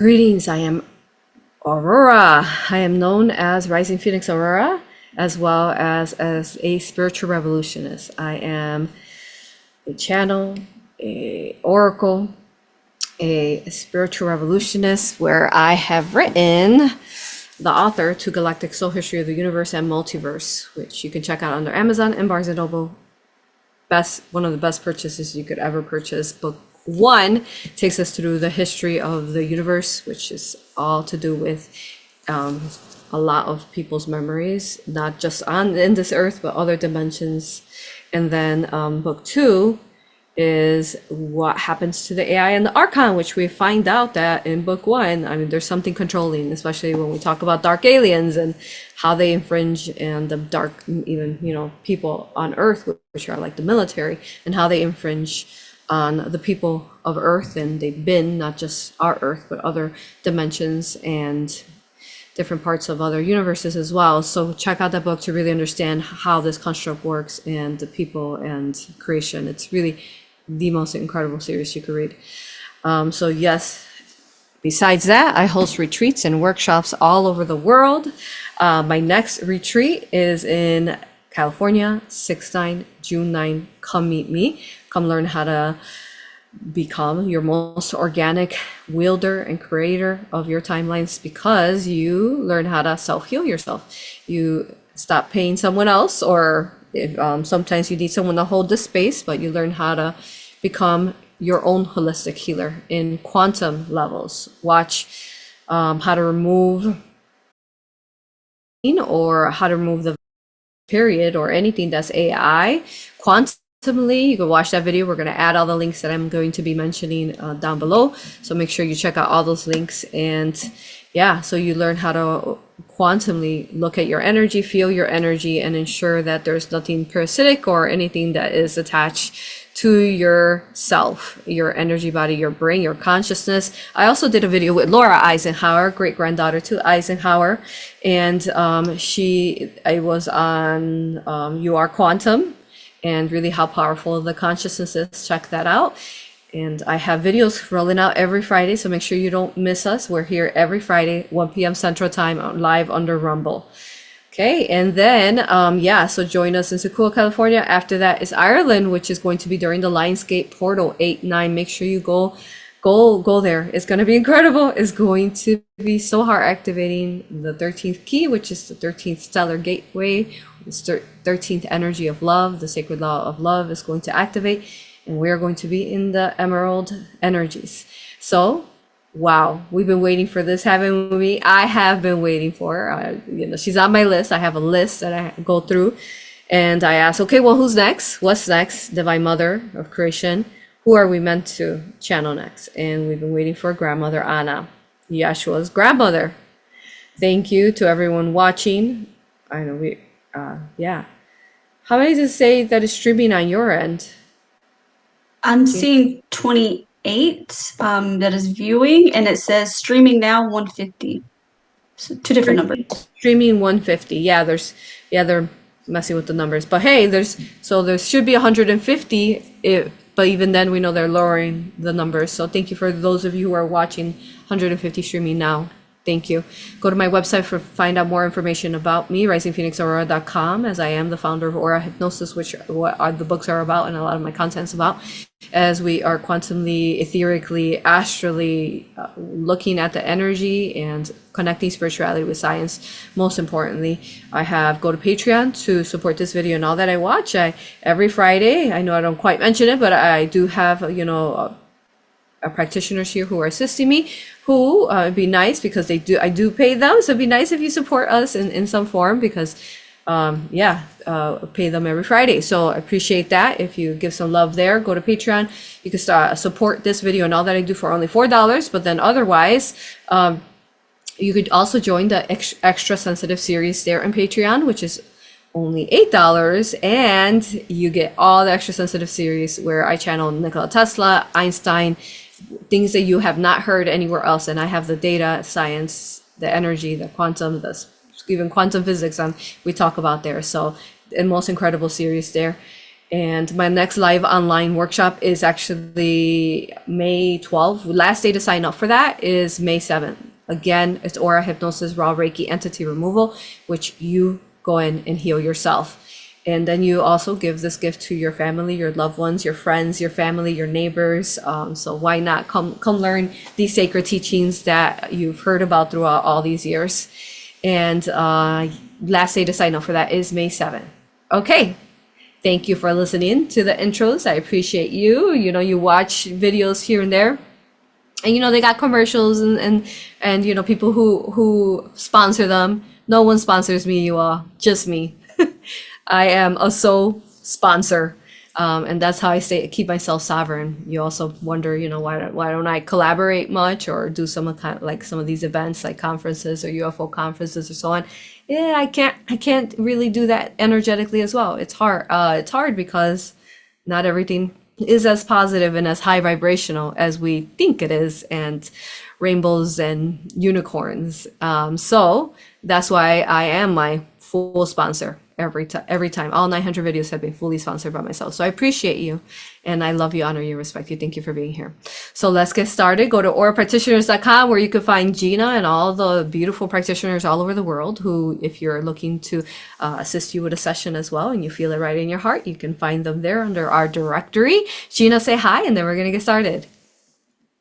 Greetings, I am Aurora. I am known as Rising Phoenix Aurora, as well as a spiritual revolutionist. I am a channel, a oracle, a spiritual revolutionist, where I have written the author to Galactic Soul History of the Universe and Multiverse, which you can check out under Amazon and Barnes & Noble. One of the best purchases you could ever purchase. Book 1 takes us through the history of the universe, which is all to do with a lot of people's memories, not just in this earth, but other dimensions. And then book 2 is what happens to the AI and the Archon, which we find out that in book 1, I mean, there's something controlling, especially when we talk about dark aliens and how they infringe, and the dark, even, people on Earth, which are like the military, and how they infringe on the people of Earth. And they've been not just our Earth, but other dimensions and different parts of other universes as well. So check out that book to really understand how this construct works and the people and creation. It's really the most incredible series you could read. So yes, besides that, I host retreats and workshops all over the world. My next retreat is in California, 6/9, June 9. Come meet me. Come learn how to become your most organic wielder and creator of your timelines, because you learn how to self-heal yourself. You stop paying someone else, or if, sometimes you need someone to hold the space, but you learn how to become your own holistic healer in quantum levels. Watch how to remove the period or anything that's AI quantumly. You can watch that video. We're going to add all the links that I'm going to be mentioning down below, so make sure you check out all those links. And yeah, so you learn how to quantumly look at your energy, feel your energy, and ensure that there's nothing parasitic or anything that is attached to yourself, your energy body, your brain, your consciousness. I also did a video with Laura Eisenhower, great granddaughter to Eisenhower, and I was on A.U.R.A. Quantum, and really how powerful the consciousness is. Check that out. And I have videos rolling out every Friday, so make sure you don't miss us. We're here every Friday, 1 p.m. Central Time, live under Rumble. Okay, and then, so join us in Secua, California. After that is Ireland, which is going to be during the Lionsgate Portal 8/9. Make sure you go there. It's going to be incredible. It's going to be so heart activating. The 13th key, which is the 13th stellar gateway, the 13th energy of love, the sacred law of love, is going to activate, and we are going to be in the emerald energies. So wow, we've been waiting for this, haven't we? I have been waiting for her. She's on my list. I have a list that I go through, and I ask, okay, well, who's next? What's next? Divine Mother of Creation. Who are we meant to channel next? And we've been waiting for Grandmother Anna, Yeshua's grandmother. Thank you to everyone watching. I know How many does it say that is streaming on your end? I'm seeing 28 that is viewing, and it says streaming now 150. So 2 different numbers. Streaming 150. Yeah, they're messing with the numbers. But hey, there should be 150, but even then we know they're lowering the numbers. So thank you for those of you who are watching 150 streaming now. Thank you. Go to my website find out more information about me, risingphoenixaurora.com, as I am the founder of A.U.R.A. Hypnosis, which the books are about, and a lot of my content's about, as we are quantumly, etherically, astrally looking at the energy and connecting spirituality with science. Most importantly, go to Patreon to support this video and all that I watch. Every Friday, I know I don't quite mention it, but I do have, practitioners here who are assisting me, who it'd be nice, because I do pay them, so it'd be nice if you support us in some form, because pay them every Friday. So I appreciate that. If you give some love there, go to Patreon. You can support this video and all that I do for only $4, but then otherwise you could also join the extra sensitive series there on Patreon, which is only $8, and you get all the extra sensitive series where I channel Nikola Tesla, Einstein, things that you have not heard anywhere else. And I have the data, science, the energy, the quantum, even quantum physics we talk about there. So the most incredible series there. And my next live online workshop is actually May 12th. Last day to sign up for that is May 7th. Again, it's Aura Hypnosis, Raw Reiki Entity Removal, which you go in and heal yourself. And then you also give this gift to your family, your loved ones, your friends, your family, your neighbors. So why not come learn these sacred teachings that you've heard about throughout all these years. And last day to sign up for that is May 7th. Okay. Thank you for listening to the intros. I appreciate you. You know, you watch videos here and there. And, you know, they got commercials and you know, people who sponsor them. No one sponsors me, you all. Just me. I am a sole sponsor. And that's how I keep myself sovereign. You also wonder, you know, why don't I collaborate much or do some of these events like conferences or UFO conferences or so on. Yeah, I can't really do that energetically as well. It's hard. It's hard because not everything is as positive and as high vibrational as we think it is, and rainbows and unicorns. So that's why I am my full sponsor every time. All 900 videos have been fully sponsored by myself. So I appreciate you, and I love you, honor you, respect you. Thank you for being here. So let's get started. Go to aurapractitioners.com, where you can find Gina and all the beautiful practitioners all over the world who, if you're looking to assist you with a session as well and you feel it right in your heart, you can find them there under our directory. Gina, say hi, and then we're going to get started.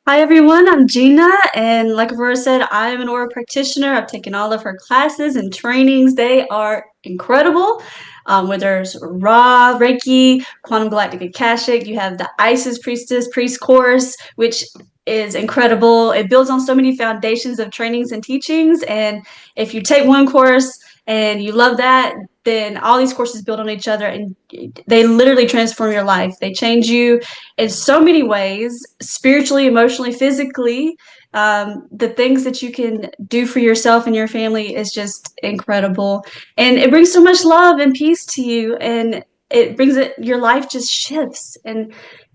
Hi everyone, I'm Gina, and like Aurora said, I am an Aura practitioner. I've taken all of her classes and trainings. They are incredible. Whether it's Ra, Reiki, Quantum Galactic Akashic, you have the Isis Priest course, which is incredible. It builds on so many foundations of trainings and teachings, and if you take one course and you love that, then all these courses build on each other and they literally transform your life. They change you in so many ways, spiritually, emotionally, physically. The things that you can do for yourself and your family is just incredible. And it brings so much love and peace to you. And it brings it, your life just shifts. And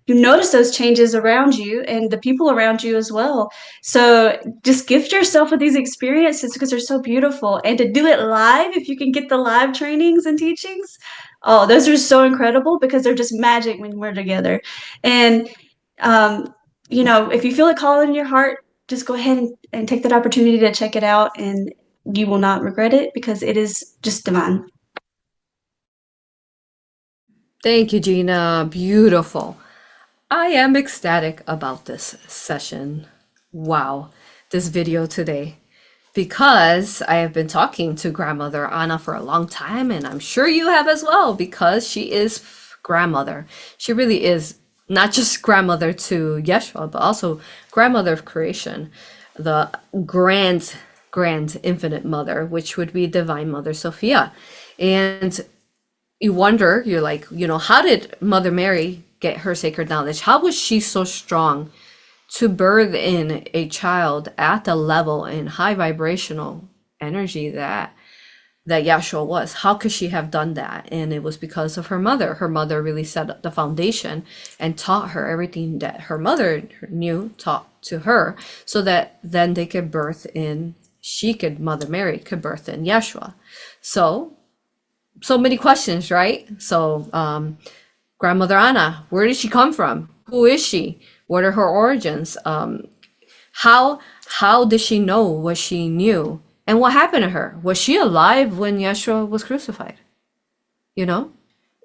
you notice those changes around you and the people around you as well. So just gift yourself with these experiences because they're so beautiful. And to do it live, if you can get the live trainings and teachings, oh, those are so incredible because they're just magic when we're together. And, you know, if you feel a call in your heart, just go ahead and take that opportunity to check it out, and you will not regret it because it is just divine. Thank you, Gina. Beautiful. I am ecstatic about this session. Wow, this video today. Because I have been talking to grandmother Anna for a long time, and I'm sure you have as well, because she is grandmother. She really is not just grandmother to Yeshua, but also grandmother of creation, the grand infinite mother, which would be Divine Mother Sophia. And you wonder, you're like, you know, how did Mother Mary get her sacred knowledge? How was she so strong to birth in a child at the level and high vibrational energy that Yeshua was? How could she have done that? And it was because of her mother. Her mother really set up the foundation and taught her everything that her mother knew, taught to her, so that then they could birth in, Mother Mary could birth in Yeshua. So many questions, right? So grandmother Anna, where did she come from? Who is she? What are her origins? How did she know what she knew? And what happened to her? Was she alive when Yeshua was crucified? You know,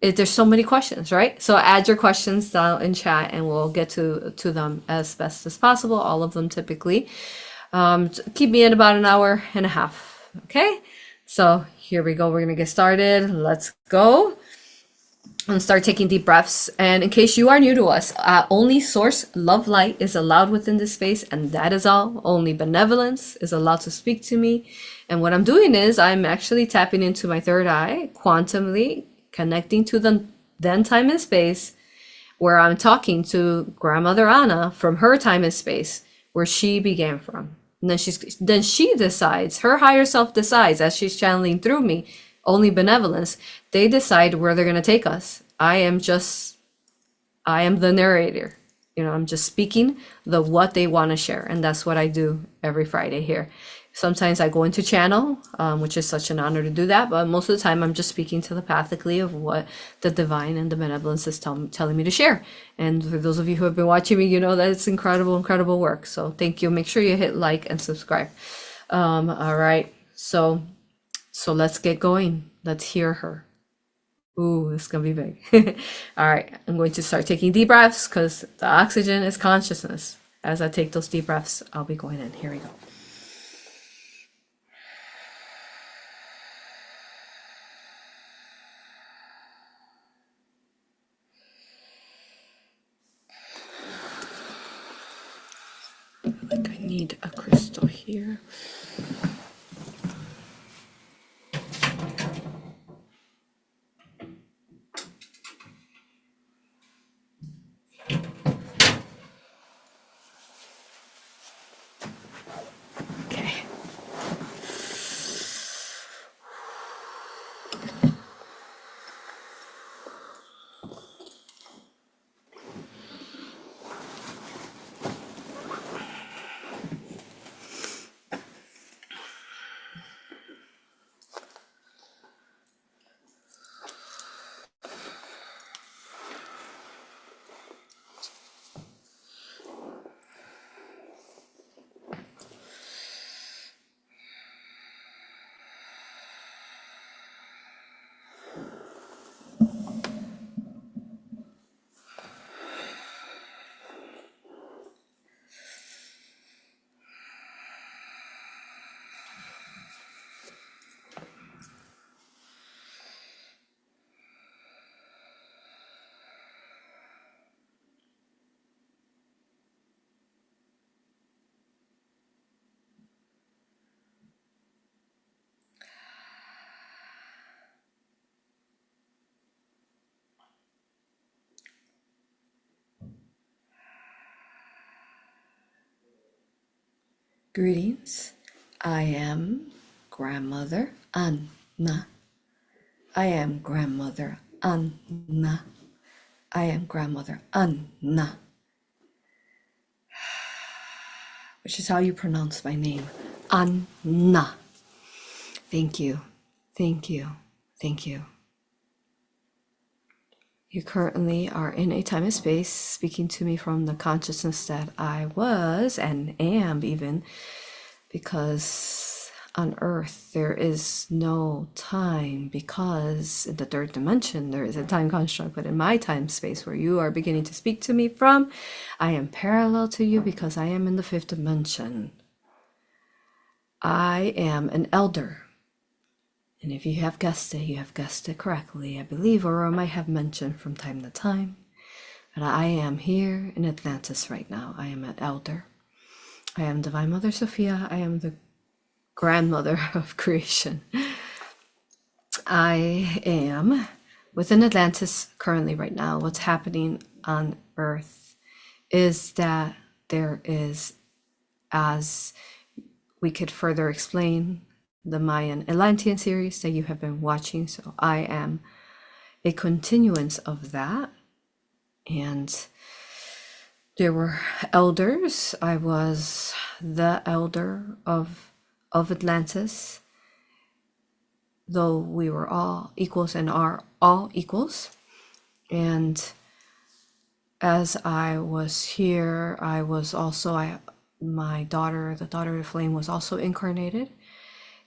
there's so many questions, right? So add your questions down in chat and we'll get to them as best as possible. All of them typically. Keep me in about an hour and a half. Okay. So here we go. We're going to get started. Let's go. And start taking deep breaths. And in case you are new to us, only source love light is allowed within this space, and that is all. Only benevolence is allowed to speak to me. And what I'm doing is I'm actually tapping into my third eye, quantumly connecting to the then time and space, where I'm talking to grandmother Anna from her time and space, where she began from. And then she decides, her higher self decides, as she's channeling through me, only benevolence, they decide where they're going to take us. I am the narrator. You know, I'm just speaking what they want to share. And that's what I do every Friday here. Sometimes I go into channel, which is such an honor to do that, but most of the time I'm just speaking telepathically of what the divine and the benevolence is telling me to share. And for those of you who have been watching me, you know that it's incredible, incredible work. So thank you. Make sure you hit like and subscribe. All right. So let's get going. Let's hear her. Ooh, it's gonna be big. All right, I'm going to start taking deep breaths because the oxygen is consciousness. As I take those deep breaths, I'll be going in. Here we go. I think I need a crystal here. Okay. Greetings. I am Grandmother Anna. I am Grandmother Anna. I am Grandmother Anna, which is how you pronounce my name. Anna. Thank you. Thank you. Thank you. You currently are in a time and space speaking to me from the consciousness that I was and am even, because on Earth there is no time, because in the third dimension there is a time construct, but in my time space where you are beginning to speak to me from, I am parallel to you because I am in the fifth dimension. I am an elder. And if you have guessed it, you have guessed it correctly. I believe AuroRa might have mentioned from time to time. But I am here in Atlantis right now. I am an elder. I am Divine Mother Sophia. I am the grandmother of creation. I am within Atlantis currently right now. What's happening on Earth is that there is, as we could further explain, the Mayan Atlantean series that you have been watching. So I am a continuance of that. And there were elders. I was the elder of Atlantis, though we were all equals and are all equals. And as I was here, I was also, my daughter, the daughter of the flame, was also incarnated.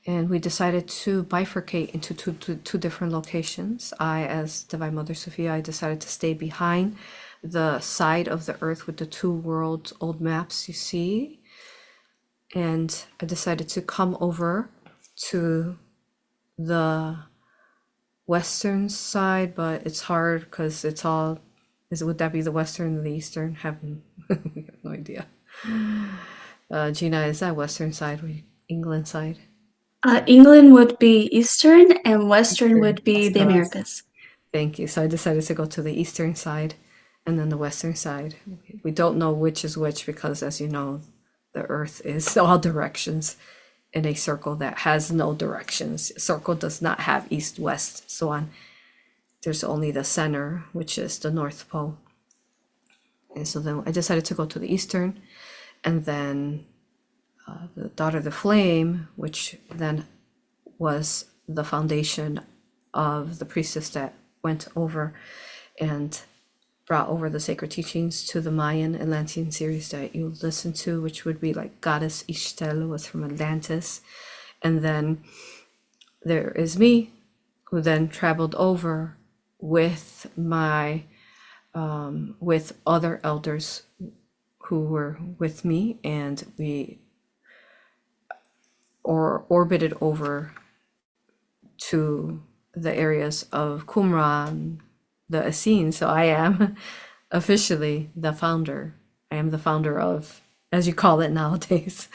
And we decided to bifurcate into two different locations. I, as Divine Mother Sophia, I decided to stay behind the side of the earth with the two world old maps you see. And I decided to come over to the western side, but it's hard because it's all, would that be the western or the eastern? We have no idea. Gina, is that western side or England side? England would be Eastern and Western would be the Americas. Thank you. So I decided to go to the eastern side and then the western side. We don't know which is which because, as you know, the earth is all directions in a circle that has no directions. A circle does not have east, west, so on. There's only the center, which is the North Pole. And so then I decided to go to the eastern, and then the daughter of the flame, which then was the foundation of the priestess that went over and brought over the sacred teachings to the Mayan Atlantean series that you listened to, which would be like Goddess Ishtel was from Atlantis. And then there is me, who then traveled over with my with other elders who were with me, and we orbited over to the areas of Qumran, the Essenes. So I am officially the founder. I am the founder of, as you call it nowadays,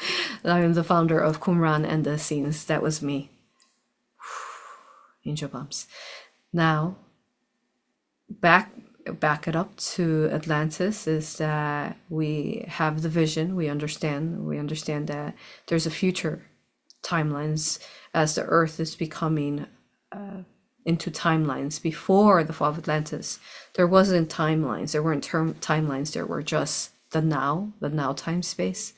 I am the founder of Qumran and the Essenes. That was me. Angel bumps. Now, back it up to Atlantis is that we have the vision. We understand that there's a future timelines as the earth is becoming into timelines. Before the fall of Atlantis, there wasn't timelines, there weren't timelines, there were just the now time space.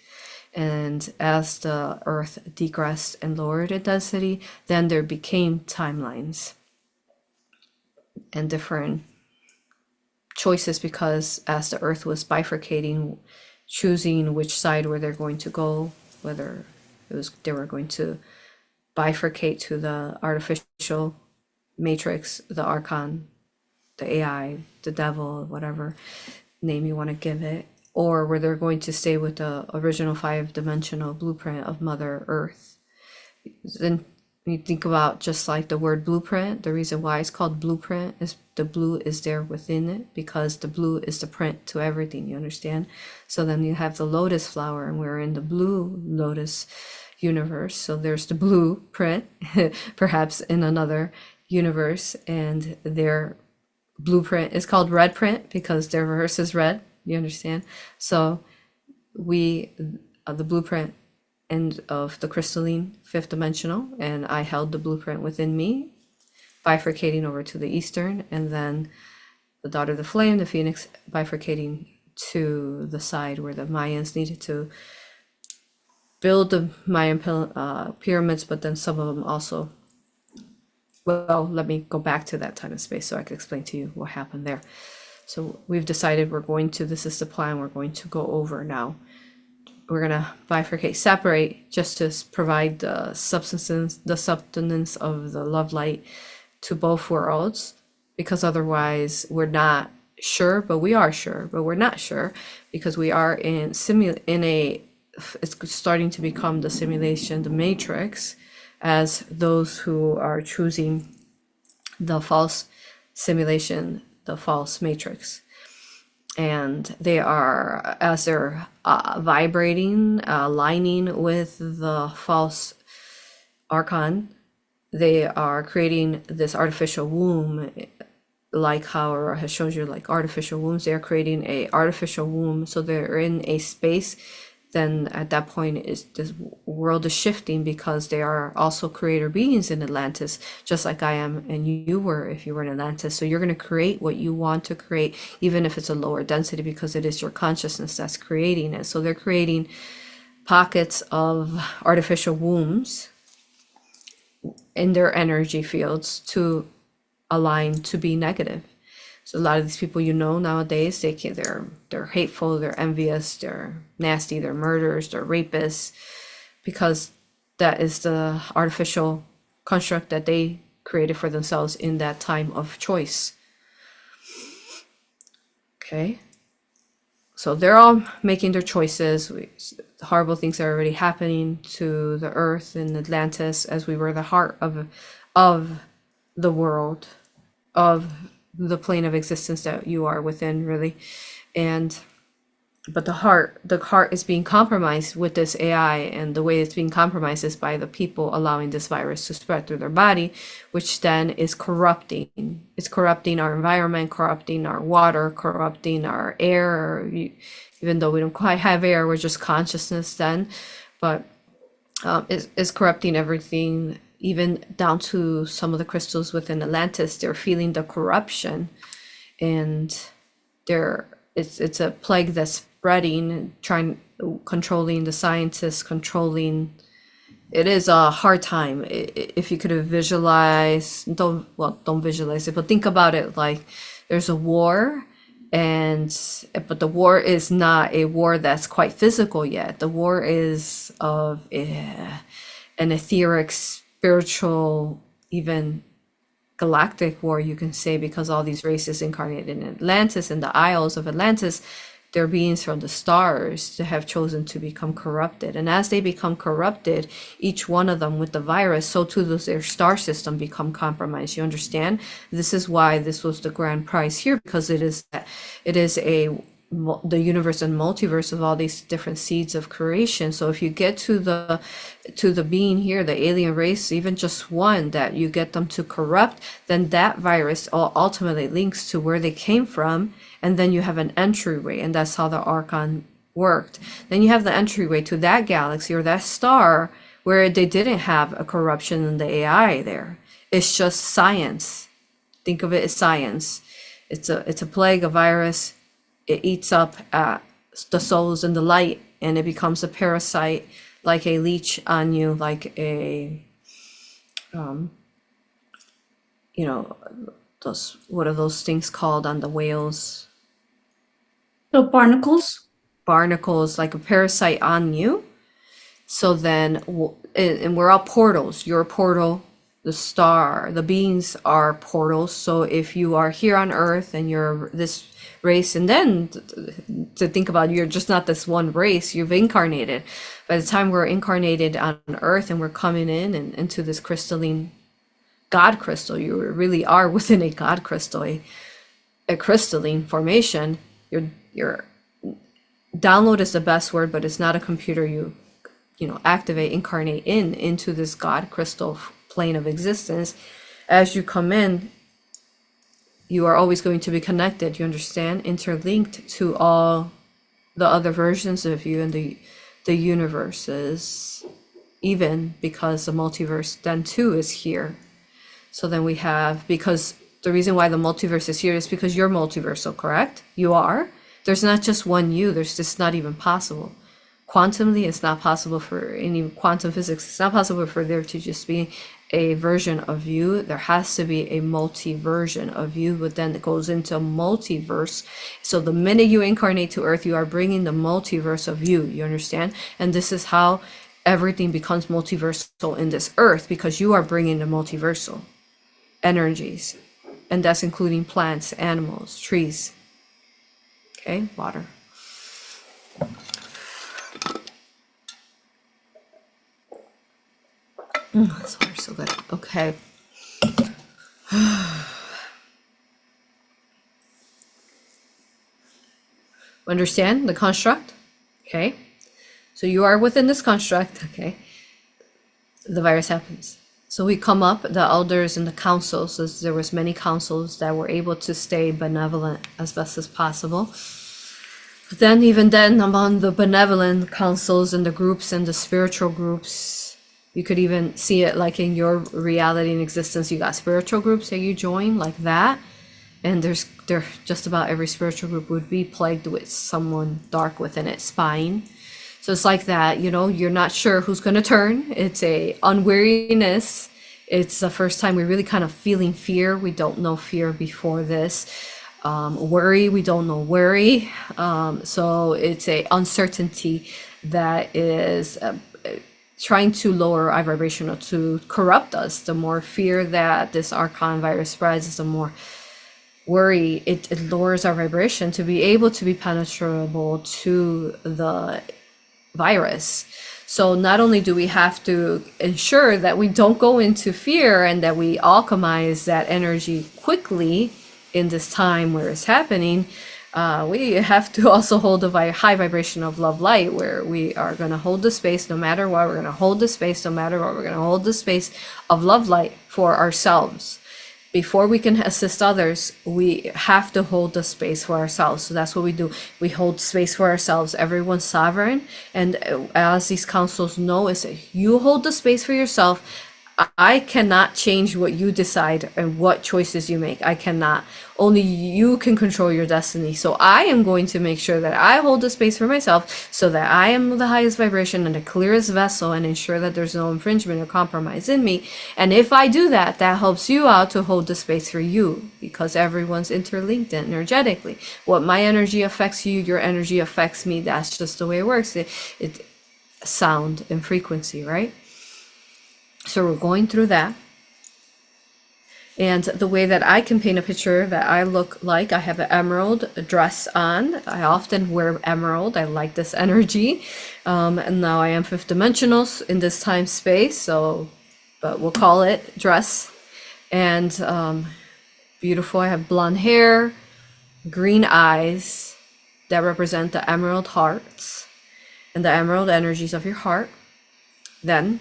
And as the earth degressed and lowered in density, then there became timelines and different choices, because as the earth was bifurcating, choosing which side where they're going to go, whether they were going to bifurcate to the artificial matrix, the Archon, the AI, the devil, whatever name you want to give it, or where they're going to stay with the original 5-dimensional blueprint of Mother Earth. Then when you think about just like the word blueprint, the reason why it's called blueprint is the blue is there within it, because the blue is the print to everything, you understand? So then you have the lotus flower, and we're in the blue lotus universe. So there's the blueprint, perhaps in another universe, and their blueprint is called red print because their verse is red, you understand? So we, the blueprint end of the crystalline 5th dimensional, and I held the blueprint within me, bifurcating over to the eastern, and then the daughter of the flame, the phoenix, bifurcating to the side where the Mayans needed to build the Mayan pyramids, but then some of them also, well, let me go back to that time and space so I can explain to you what happened there. So we've decided this is the plan, we're going to go over now. We're gonna bifurcate, separate, just to provide the substance of the love light to both worlds, because otherwise we're not sure, but we are sure, but we're not sure, because we are it's starting to become the simulation, the matrix, as those who are choosing the false simulation, the false matrix. And they are, as they're vibrating, aligning with the false Archon, they are creating this artificial womb, like how AuroRa has shown you, like artificial wombs. They are creating a artificial womb, so they're in a space. Then at that point, this world is shifting, because they are also creator beings in Atlantis, just like I am and you were if you were in Atlantis. So you're going to create what you want to create, even if it's a lower density, because it is your consciousness that's creating it. So they're creating pockets of artificial wombs in their energy fields to align to be negative. So a lot of these people, nowadays, they're hateful, they're envious, they're nasty, they're murderers, they're rapists, because that is the artificial construct that they created for themselves in that time of choice. Okay, so they're all making their choices. Horrible things are already happening to the earth in Atlantis, as we were the heart of the world, of the plane of existence that you are within, really. But the heart is being compromised with this AI, and the way it's being compromised is by the people allowing this virus to spread through their body, which then is corrupting. It's corrupting our environment, corrupting our water, corrupting our air. Even though we don't quite have air, we're just consciousness then, but it's corrupting everything, even down to some of the crystals within Atlantis. They're feeling the corruption, and it's a plague that's spreading, controlling the scientists, controlling. It is a hard time. If you could visualize, don't visualize it, but think about it like there's a war, but the war is not a war that's quite physical yet. The war is of an etheric, spiritual, even galactic war, you can say, because all these races incarnated in Atlantis and the Isles of Atlantis, they're beings from the stars that have chosen to become corrupted. And as they become corrupted, each one of them with the virus, so too does their star system become compromised. You understand? This is why this was the grand prize here, because it is the universe and multiverse of all these different seeds of creation. So if you get to the being here, the alien race, even just one that you get them to corrupt, then that virus ultimately links to where they came from, and then you have an entryway, and that's how the Archon worked. Then you have the entryway to that galaxy or that star where they didn't have a corruption in the AI there. It's just science. Think of it as science. It's a plague, a virus. It eats up the souls in the light, and it becomes a parasite, like a leech on you, like a, those, what are those things called on the whales? So barnacles? Barnacles, like a parasite on you. So then, and we're all portals. You're a portal. The star, the beings are portals. So if you are here on Earth and you're this race, and then to think about, you're just not this one race, you've incarnated. By the time we're incarnated on Earth and we're coming in and into this crystalline God crystal, you really are within a God crystal, a crystalline formation. Your download is the best word, but it's not a computer. You activate, incarnate into this God crystal plane of existence. As you come in, you are always going to be connected, you understand, interlinked to all the other versions of you and the universes, even because the multiverse then too is here. So then we have, because the reason why the multiverse is here is because you're multiversal, correct? You are. There's not just one you. There's just not even possible. Quantumly, it's not possible for any quantum physics. It's not possible for there to just be a version of you. There has to be a multi-version of you, but then it goes into a multiverse. So the minute you incarnate to Earth, you are bringing the multiverse of you. You understand? And this is how everything becomes multiversal in this Earth, because you are bringing the multiversal energies, and that's including plants, animals, trees. Okay, water. This water's so good. Okay. Understand the construct? Okay. So you are within this construct. Okay. The virus happens. So we come up, the elders and the councils, as there was many councils that were able to stay benevolent as best as possible. But then, even then, among the benevolent councils and the groups and the spiritual groups, you could even see it like in your reality and existence. You got spiritual groups that you join like that. And there just about every spiritual group would be plagued with someone dark within it, spying. So it's like that, you're not sure who's going to turn. It's a unwariness. It's the first time we're really kind of feeling fear. We don't know fear before this. Worry, we don't know worry. So it's a uncertainty that is trying to lower our vibration, or to corrupt us. The more fear that this Archon virus spreads, the more worry, it lowers our vibration to be able to be penetrable to the virus. So not only do we have to ensure that we don't go into fear and that we alchemize that energy quickly in this time where it's happening, we have to also hold a high vibration of love light, where we are going to hold the space no matter what. We're going to hold the space no matter what. We're going to hold the space of love light for ourselves. Before we can assist others, we have to hold the space for ourselves. So that's what we do. We hold space for ourselves. Everyone's sovereign. And as these councils know, is that you hold the space for yourself. I cannot change what you decide and what choices you make. I cannot. Only you can control your destiny. So I am going to make sure that I hold the space for myself so that I am the highest vibration and the clearest vessel, and ensure that there's no infringement or compromise in me. And if I do that, that helps you out to hold the space for you, because everyone's interlinked energetically. What my energy affects you, your energy affects me. That's just the way it works. It sound and frequency, right? So we're going through that. And the way that I can paint a picture that I look like, I have an emerald dress on. I often wear emerald. I like this energy. And now I am fifth dimensional in this time space. So, but we'll call it dress. And beautiful. I have blonde hair, green eyes that represent the emerald hearts and the emerald energies of your heart. Then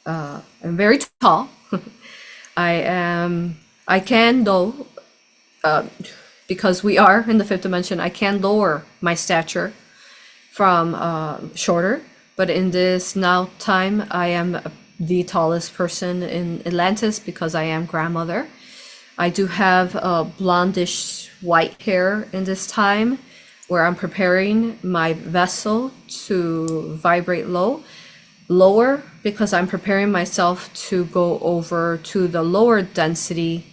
I'm very tall. I can though, because we are in the fifth dimension, I can lower my stature from shorter. But in this now time, I am the tallest person in Atlantis because I am grandmother. I do have blondish white hair in this time where I'm preparing my vessel to vibrate lower, because I'm preparing myself to go over to the lower density,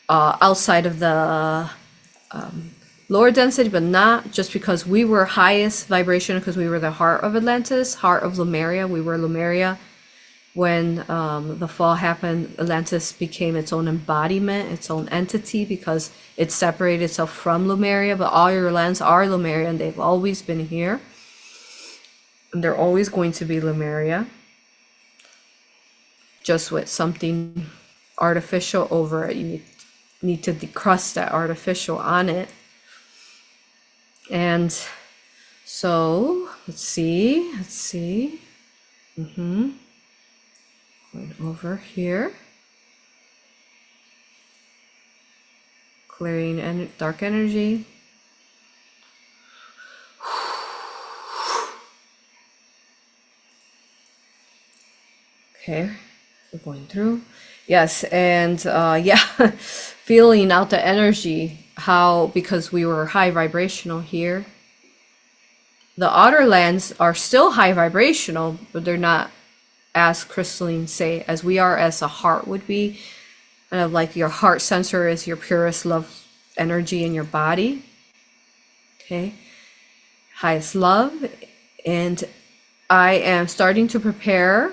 outside of the lower density, but not just because we were highest vibration, because we were the heart of Atlantis, heart of Lemuria. We were Lemuria. When the fall happened, Atlantis became its own embodiment, its own entity, because it separated itself from Lemuria. But all your lands are Lemuria, and they've always been here. And they're always going to be Lemuria, just with something artificial over it. You need to decrust that artificial on it. And so let's see. Going over here, clearing dark energy. Okay, we're going through. Yes, and yeah, feeling out the energy, how, because we were high vibrational here. The outer lands are still high vibrational, but they're not as crystalline, say, as we are, as a heart would be. Like your heart center is your purest love energy in your body. Okay, highest love. And I am starting to prepare.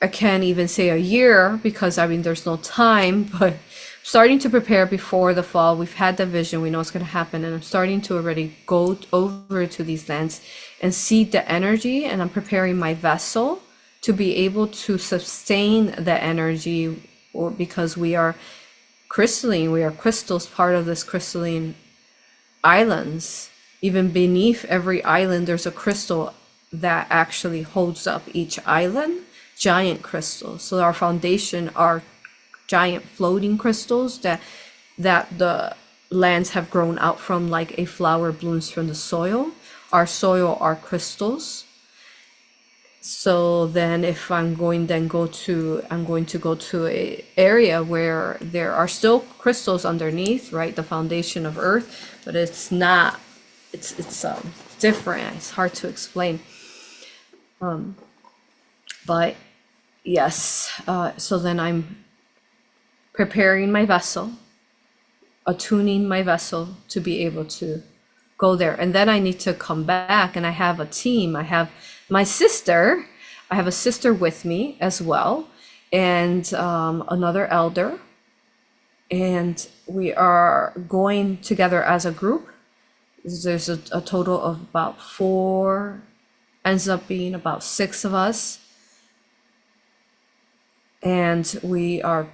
I can't even say a year, because I mean there's no time, but starting to prepare before the fall. We've had the vision, we know it's going to happen, and I'm starting to already go over to these lands and see the energy, and I'm preparing my vessel to be able to sustain the energy, or because we are crystalline, we are crystals, part of this crystalline islands. Even beneath every island there's a crystal that actually holds up each island, giant crystals. So our foundation are giant floating crystals that the lands have grown out from, like a flower blooms from the soil. Our soil are crystals. So then if I'm going to go to a area where there are still crystals underneath, right? The foundation of earth, but it's not, it's different. It's hard to explain. But yes, so then I'm preparing my vessel, attuning my vessel to be able to go there. And then I need to come back, and I have a team. I have my sister. I have a sister with me as well, and another elder. And we are going together as a group. There's a total of about 4, ends up being about 6 of us. And we are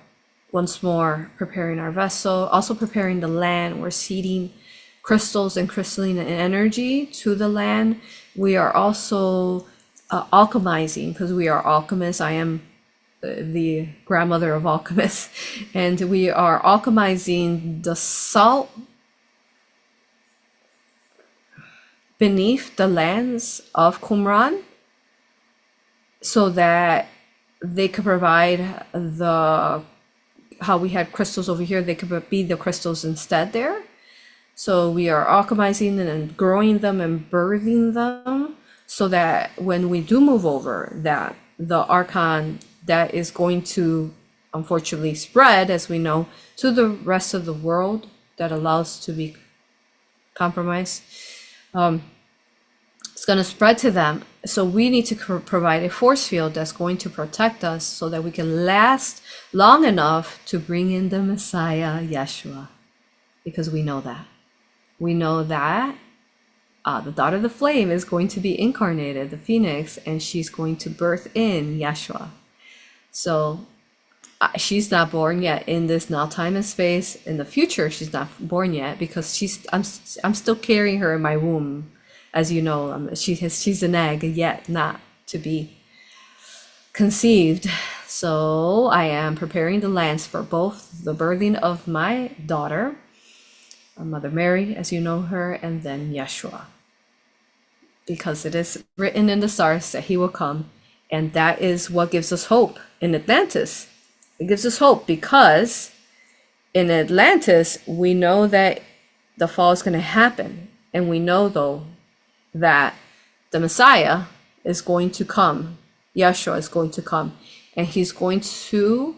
once more preparing our vessel, also preparing the land. We're seeding crystals and crystalline energy to the land. We are also alchemizing, because we are alchemists. I am the grandmother of alchemists, and we are alchemizing the salt beneath the lands of Qumran, so that they could provide the, how we had crystals over here, they could be the crystals instead there. So we are alchemizing and growing them and birthing them so that when we do move over, that the Archon that is going to unfortunately spread, as we know, to the rest of the world that allows to be compromised, it's going to spread to them. So we need to provide a force field that's going to protect us so that we can last long enough to bring in the Messiah, Yeshua, because we know that. We know that the daughter of the flame is going to be incarnated, the phoenix, and she's going to birth in Yeshua. So she's not born yet in this now time and space. In the future, she's not born yet because I'm still carrying her in my womb. As you know, she's an egg yet not to be conceived. So I am preparing the lands for both the birthing of my daughter, Mother Mary, as you know her, and then Yeshua. Because it is written in the stars that he will come, and that is what gives us hope in Atlantis. It gives us hope because in Atlantis, we know that the fall is going to happen. And we know, though, that the Messiah is going to come. Yeshua is going to come. And he's going to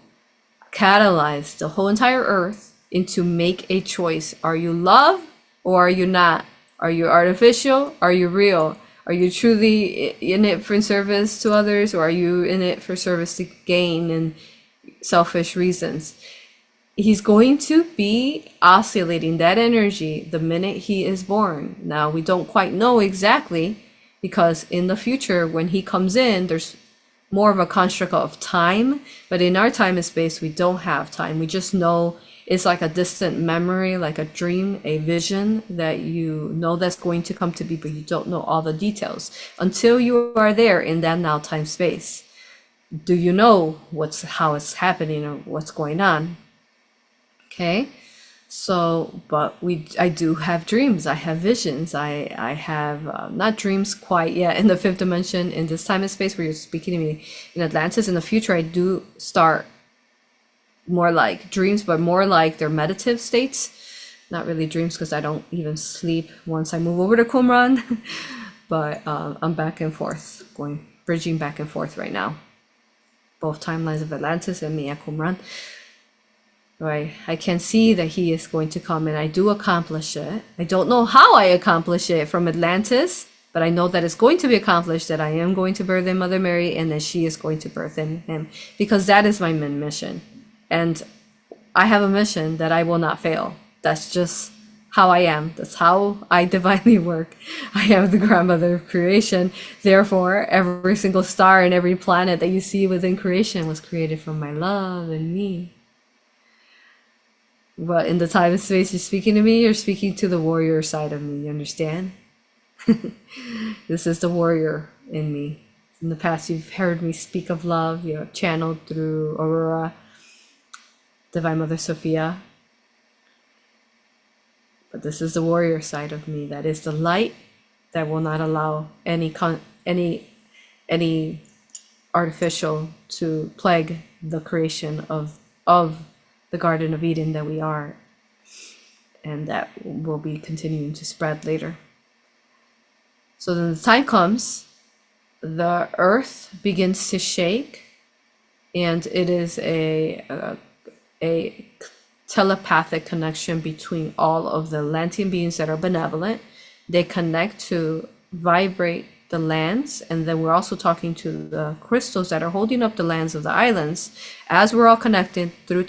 catalyze the whole entire earth into make a choice. Are you love or are you not? Are you artificial? Are you real? Are you truly in it for service to others, or are you in it for service to gain and selfish reasons? He's going to be oscillating that energy the minute he is born. Now, we don't quite know exactly, because in the future, when he comes in, there's more of a construct of time. But in our time and space, we don't have time. We just know it's like a distant memory, like a dream, a vision that you know that's going to come to be, but you don't know all the details until you are there in that now time space. Do you know how it's happening or what's going on? Okay, so but I do have dreams. I have visions. I have not dreams quite yet in the fifth dimension in this time and space where you're speaking to me in Atlantis. In the future, I do start more like dreams, but more like they're meditative states. Not really dreams because I don't even sleep once I move over to Qumran. But I'm back and forth, bridging back and forth right now. Both timelines of Atlantis and me at Qumran. Right, I can see that he is going to come, and I do accomplish it. I don't know how I accomplish it from Atlantis, but I know that it's going to be accomplished, that I am going to birth in Mother Mary, and that she is going to birth in him, because that is my main mission. And I have a mission that I will not fail. That's just how I am. That's how I divinely work. I am the grandmother of creation. Therefore, every single star and every planet that you see within creation was created from my love and me. But in the time and space you're speaking to me, you're speaking to the warrior side of me. You understand? This is the warrior in me. In the past, you've heard me speak of love. You know, channeled through AuroRa, Divine Mother Sophia. But this is the warrior side of me. That is the light that will not allow any artificial to plague the creation of the Garden of Eden that we are, and that will be continuing to spread later. So then the time comes, the earth begins to shake, and it is a telepathic connection between all of the Atlantean beings that are benevolent. They connect to vibrate the lands, and then we're also talking to the crystals that are holding up the lands of the islands. As we're all connected through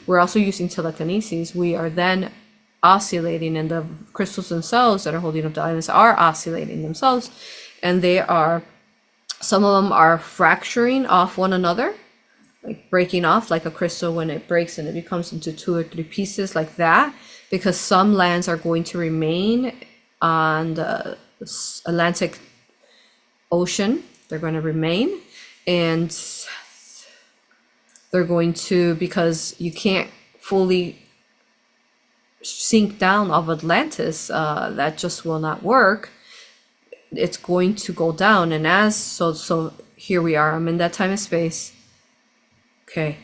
we're also using telekinesis. We are then oscillating, and the crystals themselves that are holding up the islands are oscillating themselves, and some of them are fracturing off one another, like breaking off, like a crystal when it breaks and it becomes into 2 or 3 pieces, like that, because some lands are going to remain on the Atlantic Ocean. They're going to remain, and they're going to, because you can't fully sink down of Atlantis, that just will not work. It's going to go down, and so here we are. I'm in that time and space. Okay.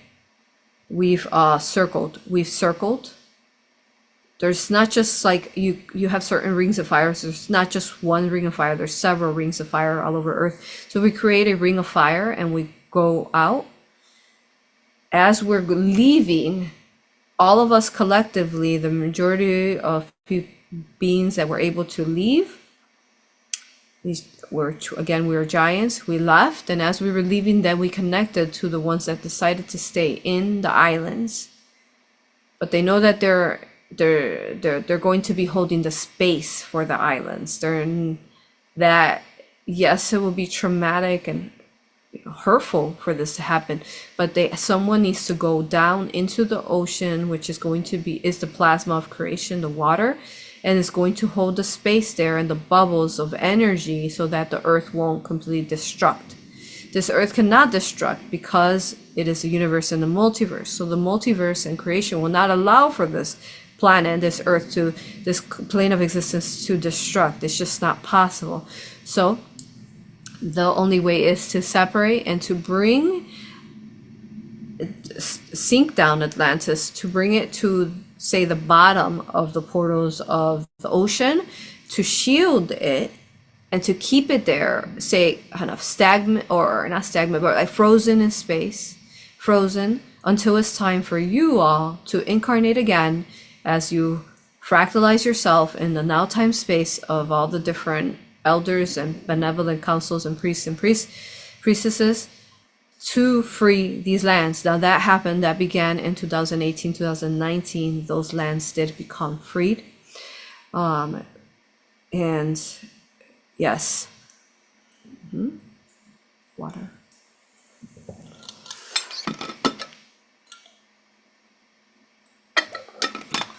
We've circled. There's not just like you have certain rings of fire. So there's not just one ring of fire. There's several rings of fire all over Earth. So we create a ring of fire and we go out. As we're leaving, all of us collectively, the majority of beings that were able to leave, we were giants. We left, and as we were leaving, then we connected to the ones that decided to stay in the islands. But they know that they're going to be holding the space for the islands. That yes, it will be traumatic and hurtful for this to happen, but someone needs to go down into the ocean, which is the plasma of creation, the water, and it's going to hold the space there and the bubbles of energy so that the earth won't completely destruct. This earth cannot destruct because it is a universe and a multiverse. So the multiverse and creation will not allow for this planet, this earth, this plane of existence to destruct. It's just not possible. So the only way is to separate and to sink down Atlantis, to bring it to, say, the bottom of the portals of the ocean, to shield it and to keep it there, say, kind of stagnant, or not stagnant, but like frozen in space, frozen until it's time for you all to incarnate again as you fractalize yourself in the now time space of all the different elders and benevolent councils and priests and priestesses to free these lands. Now that happened, that began in 2018, 2019. Those lands did become freed. And yes. Water.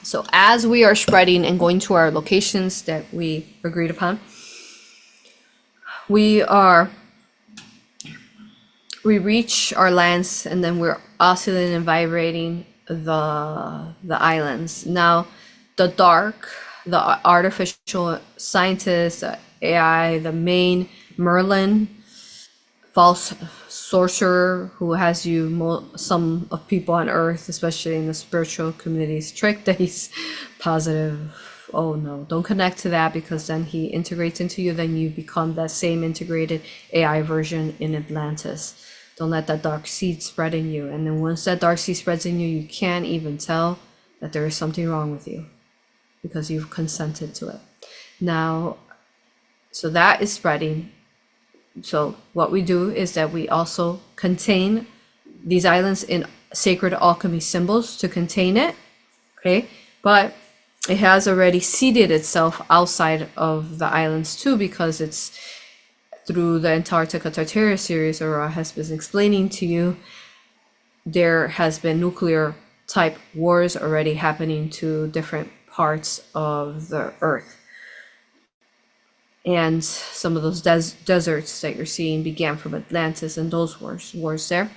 So as we are spreading and going to our locations that we agreed upon, we reach our lands, and then we're oscillating and vibrating the islands. Now, the dark, the artificial scientists, the AI, the main Merlin, false sorcerer who has some of people on Earth, especially in the spiritual communities, tricked that he's positive. Oh no, don't connect to that, because then he integrates into you, then you become that same integrated AI version in Atlantis. Don't let that dark seed spread in you. And then once that dark seed spreads in you, you can't even tell that there is something wrong with you because you've consented to it. Now, so that is spreading. So what we do is that we also contain these islands in sacred alchemy symbols to contain it, okay? But it has already seeded itself outside of the islands too, because it's through the Antarctica Tartaria series, AuroRa has been explaining to you, there has been nuclear type wars already happening to different parts of the Earth. And some of those deserts that you're seeing began from Atlantis and those wars there.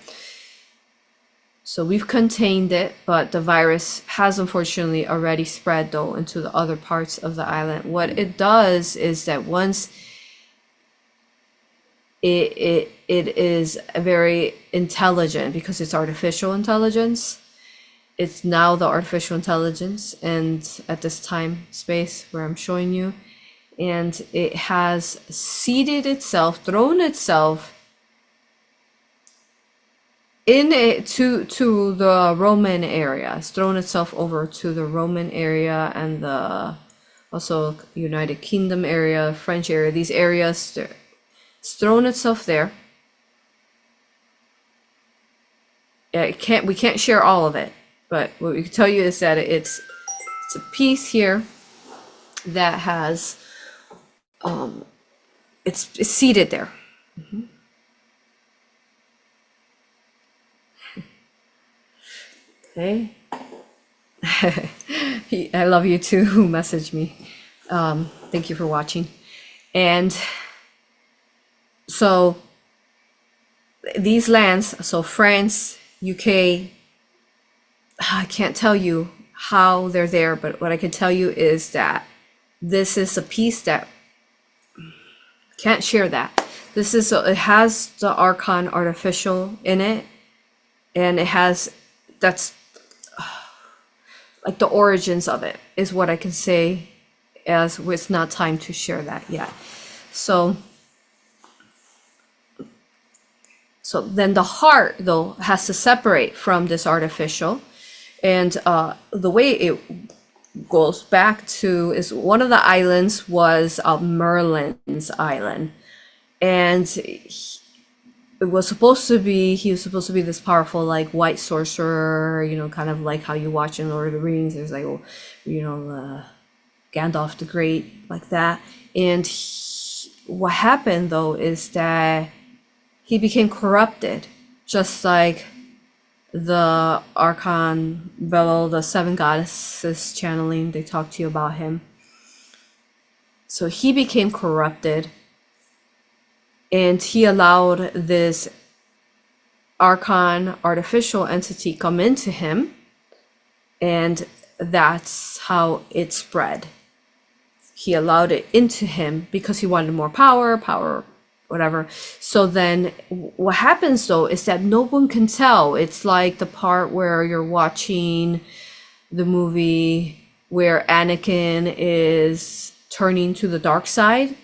So we've contained it, but the virus has unfortunately already spread though into the other parts of the island. What it does is that once it is very intelligent, because it's artificial intelligence. It's now the artificial intelligence, and at this time space where I'm showing you, and it has seeded itself, thrown itself in it to the Roman area. It's thrown itself over to the Roman area and the also United Kingdom area, French area. These areas, it's thrown itself there. Yeah, we can't share all of it, but what we can tell you is that it's a piece here that has it's seated there. Okay. I love you too, who messaged me. Thank you for watching. And so these lands, so France, UK, I can't tell you how they're there, but what I can tell you is that this is a piece that Can't share that. This is, it has the Archon artificial in it, and it has, that's like the origins of it is what I can say, as it's not time to share that yet. So then the heart though has to separate from this artificial, and the way it goes back to is one of the islands was Merlin's island, and he was supposed to be this powerful like white sorcerer, you know, kind of like how you watch in Lord of the Rings. There's like, you know, Gandalf the Great, like that. And what happened though is that he became corrupted, just like the Archon below the seven goddesses channeling. They talk to you about him. So he became corrupted, and he allowed this Archon artificial entity come into him, and that's how it spread. He allowed it into him because he wanted more power, whatever. So then what happens though is that no one can tell. It's like the part where you're watching the movie where Anakin is turning to the dark side,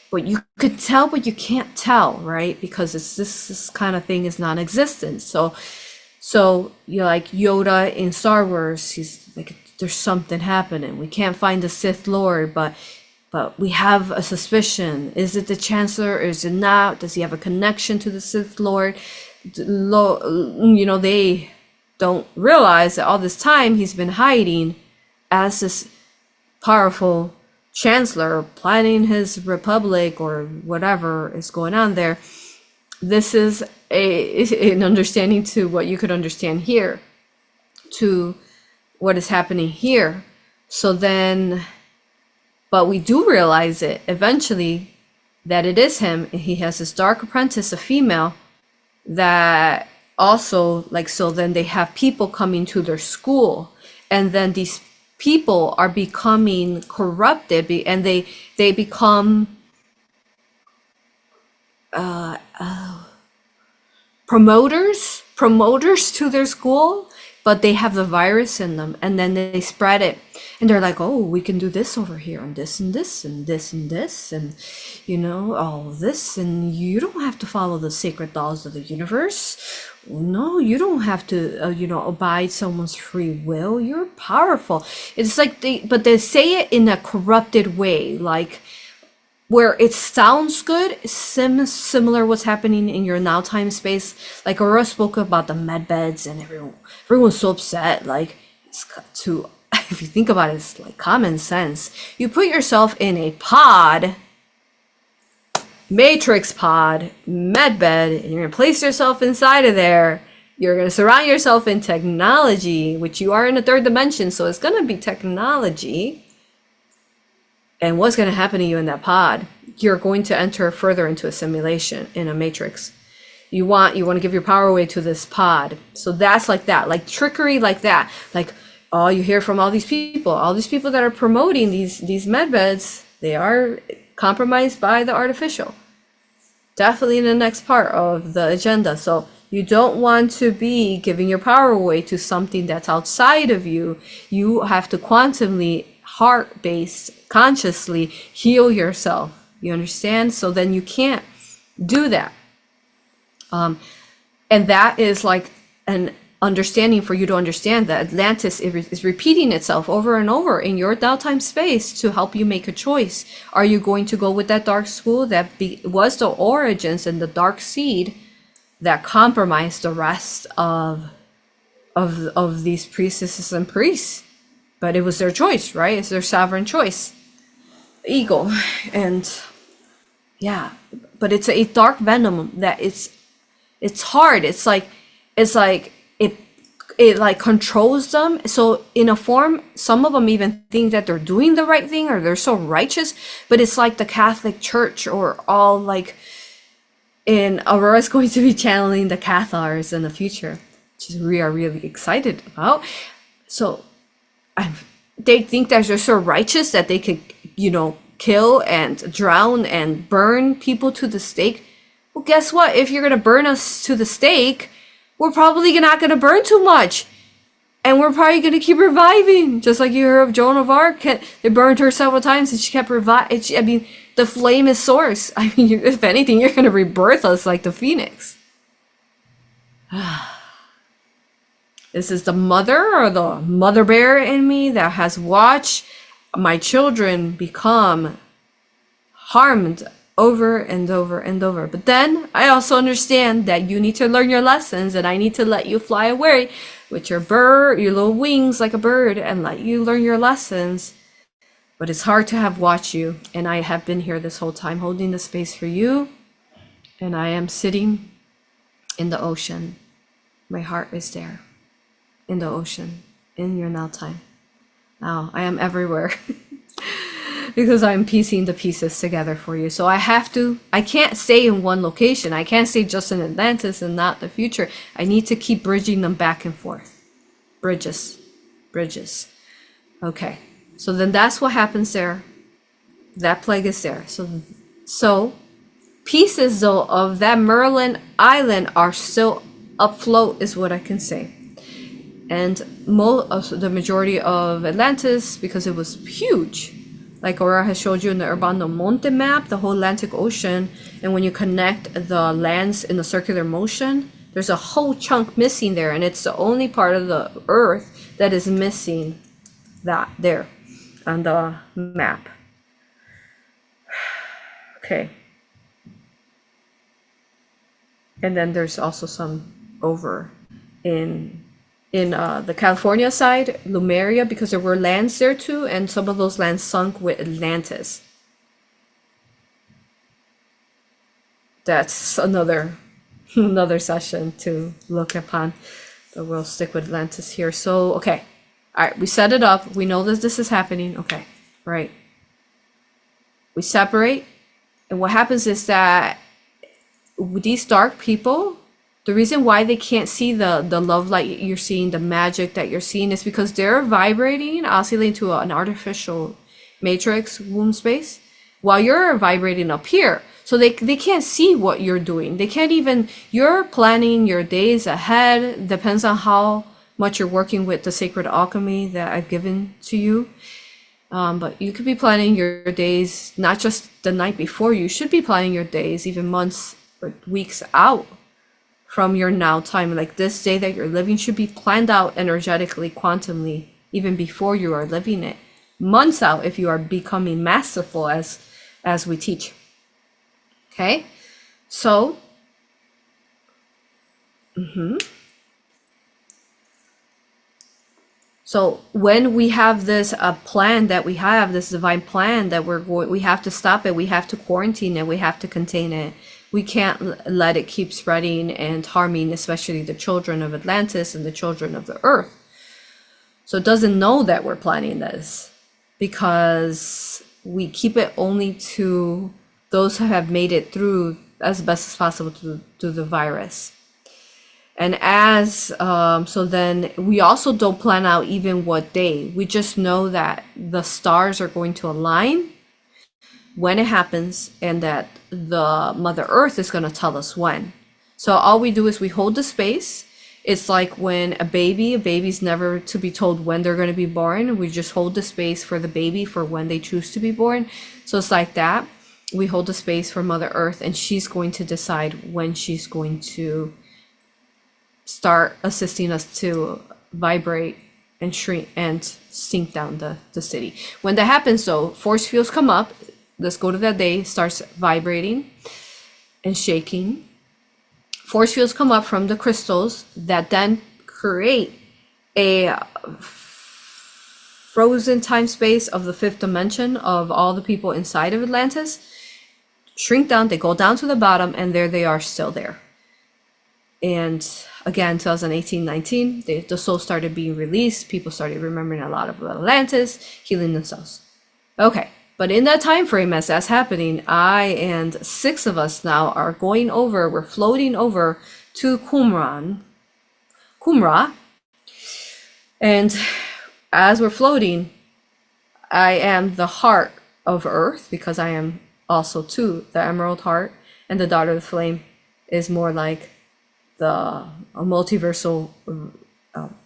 but you could tell, but you can't tell, right? Because it's this kind of thing is non-existent. So you're like Yoda in Star Wars. He's like, there's something happening. We can't find the Sith Lord, but we have a suspicion. Is it the Chancellor or is it not? Does he have a connection to the Sith Lord? You know, they don't realize that all this time he's been hiding as this powerful Chancellor, planning his republic or whatever is going on there. This is an understanding to what you could understand here, to what is happening here. So then, but we do realize it eventually that it is him. He has this dark apprentice, a female, that also, like, so then they have people coming to their school, and then these people are becoming corrupted, and they become promoters to their school, but they have the virus in them, and then they spread it, and they're like, oh, we can do this over here, and this and this and this and this, and you know, all this, and you don't have to follow the sacred laws of the universe. No, you don't have to you know, abide someone's free will. You're powerful. It's like but they say it in a corrupted way, like where it sounds good, similar what's happening in your now time space. Like Aurora spoke about the med beds, and everyone's so upset. Like, it's to, if you think about it, it's like common sense. You put yourself in a pod, matrix pod, med bed, and you're gonna place yourself inside of there. You're gonna surround yourself in technology, which you are in a third dimension, so it's gonna be technology. And what's going to happen to you in that pod? You're going to enter further into a simulation in a matrix. You want to give your power away to this pod. So that's like that, like trickery, like that. Like, oh, you hear from all these people that are promoting these med beds, they are compromised by the artificial. Definitely in the next part of the agenda. So you don't want to be giving your power away to something that's outside of you. You have to quantumly, heart-based, consciously heal yourself. You understand? So then you can't do that. And that is like an understanding for you to understand that Atlantis is repeating itself over and over in your now-time space to help you make a choice. Are you going to go with that dark school that was the origins and the dark seed that compromised the rest of these priestesses and priests? But it was their choice, right? It's their sovereign choice. Ego. And yeah, but it's a dark venom that it's hard. It's like it like controls them. So in a form, some of them even think that they're doing the right thing or they're so righteous, but it's like the Catholic Church or all like, and AuroRa is going to be channeling the Cathars in the future, which we are really excited about. So they think that they're so righteous that they could, you know, kill and drown and burn people to the stake. Well, guess what? If you're going to burn us to the stake, we're probably not going to burn too much. And we're probably going to keep reviving. Just like you heard of Joan of Arc. They burned her several times and she kept reviving. I mean, the flame is source. I mean, if anything, you're going to rebirth us like the phoenix. This is the mother or the mother bear in me that has watched my children become harmed over and over and over. But then I also understand that you need to learn your lessons, and I need to let you fly away with your little wings like a bird, and let you learn your lessons. But it's hard to have watched you, and I have been here this whole time holding the space for you, and I am sitting in the ocean. My heart is there in the ocean, in your now time. Now I am everywhere. Because I'm piecing the pieces together for you. So I can't stay in one location. I can't stay just in Atlantis and not the future. I need to keep bridging them back and forth. Bridges. Okay. So then that's what happens there. That plague is there. So pieces though of that Merlin Island are still afloat is what I can say. And the majority of Atlantis, because it was huge, like AuroRa has showed you in the Urbano Monte map, the whole Atlantic Ocean, and when you connect the lands in the circular motion, there's a whole chunk missing there, and it's the only part of the Earth that is missing that there on the map. Okay. And then there's also some over in the California side, Lumeria, because there were lands there too, and some of those lands sunk with Atlantis. That's another session to look upon, but we'll stick with Atlantis here. So, okay. All right, we set it up. We know that this is happening. Okay, right. We separate, and what happens is that these dark people, the reason why they can't see the love light you're seeing, the magic that you're seeing, is because they're vibrating, oscillating to an artificial matrix womb space, while you're vibrating up here. So they can't see what you're doing. They can't even, you're planning your days ahead. Depends on how much you're working with the sacred alchemy that I've given to you. But you could be planning your days, not just the night before. You should be planning your days even months or weeks out from your now time. Like this day that you're living should be planned out energetically, quantumly, even before you are living it. Months out if you are becoming masterful as we teach. Okay, so so when we have this plan that we have, this divine plan that we have to stop it, we have to quarantine it, we have to contain it. We can't let it keep spreading and harming, especially the children of Atlantis and the children of the earth. So it doesn't know that we're planning this, because we keep it only to those who have made it through as best as possible through the virus. And so then we also don't plan out even what day. We just know that the stars are going to align when it happens, and that the Mother Earth is going to tell us when. So all we do is we hold the space. It's like when a baby's never to be told when they're going to be born. We just hold the space for the baby for when they choose to be born. So it's like that. We hold the space for Mother Earth, and she's going to decide when she's going to start assisting us to vibrate and shrink and sink down the city. When that happens though, force fields come up. Let's go to that day, starts vibrating and shaking. Force fields come up from the crystals that then create a frozen time space of the fifth dimension of all the people inside of Atlantis. Shrink down, they go down to the bottom, and there they are, still there. And again, 2018-19, the soul started being released. People started remembering a lot of Atlantis, healing themselves. Okay. But in that time frame, as that's happening, I and 6 of us now are going over, we're floating over to Qumra. And as we're floating, I am the heart of earth, because I am also too the emerald heart, and the daughter of the flame is more like the a multiversal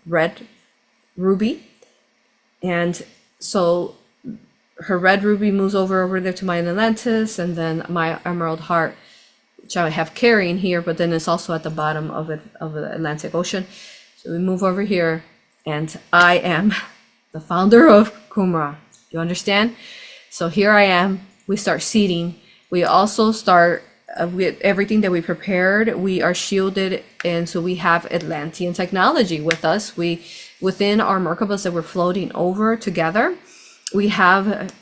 red ruby. And so her red ruby moves over there to my Atlantis, and then my emerald heart, which I have carrying here, but then it's also at the bottom of the Atlantic Ocean. So we move over here, and I am the founder of A.U.R.A. You understand? So here I am. We start seeding. We also start with everything that we prepared. We are shielded, and so we have Atlantean technology with us. We, within our Merkabahs that we're floating over together, we have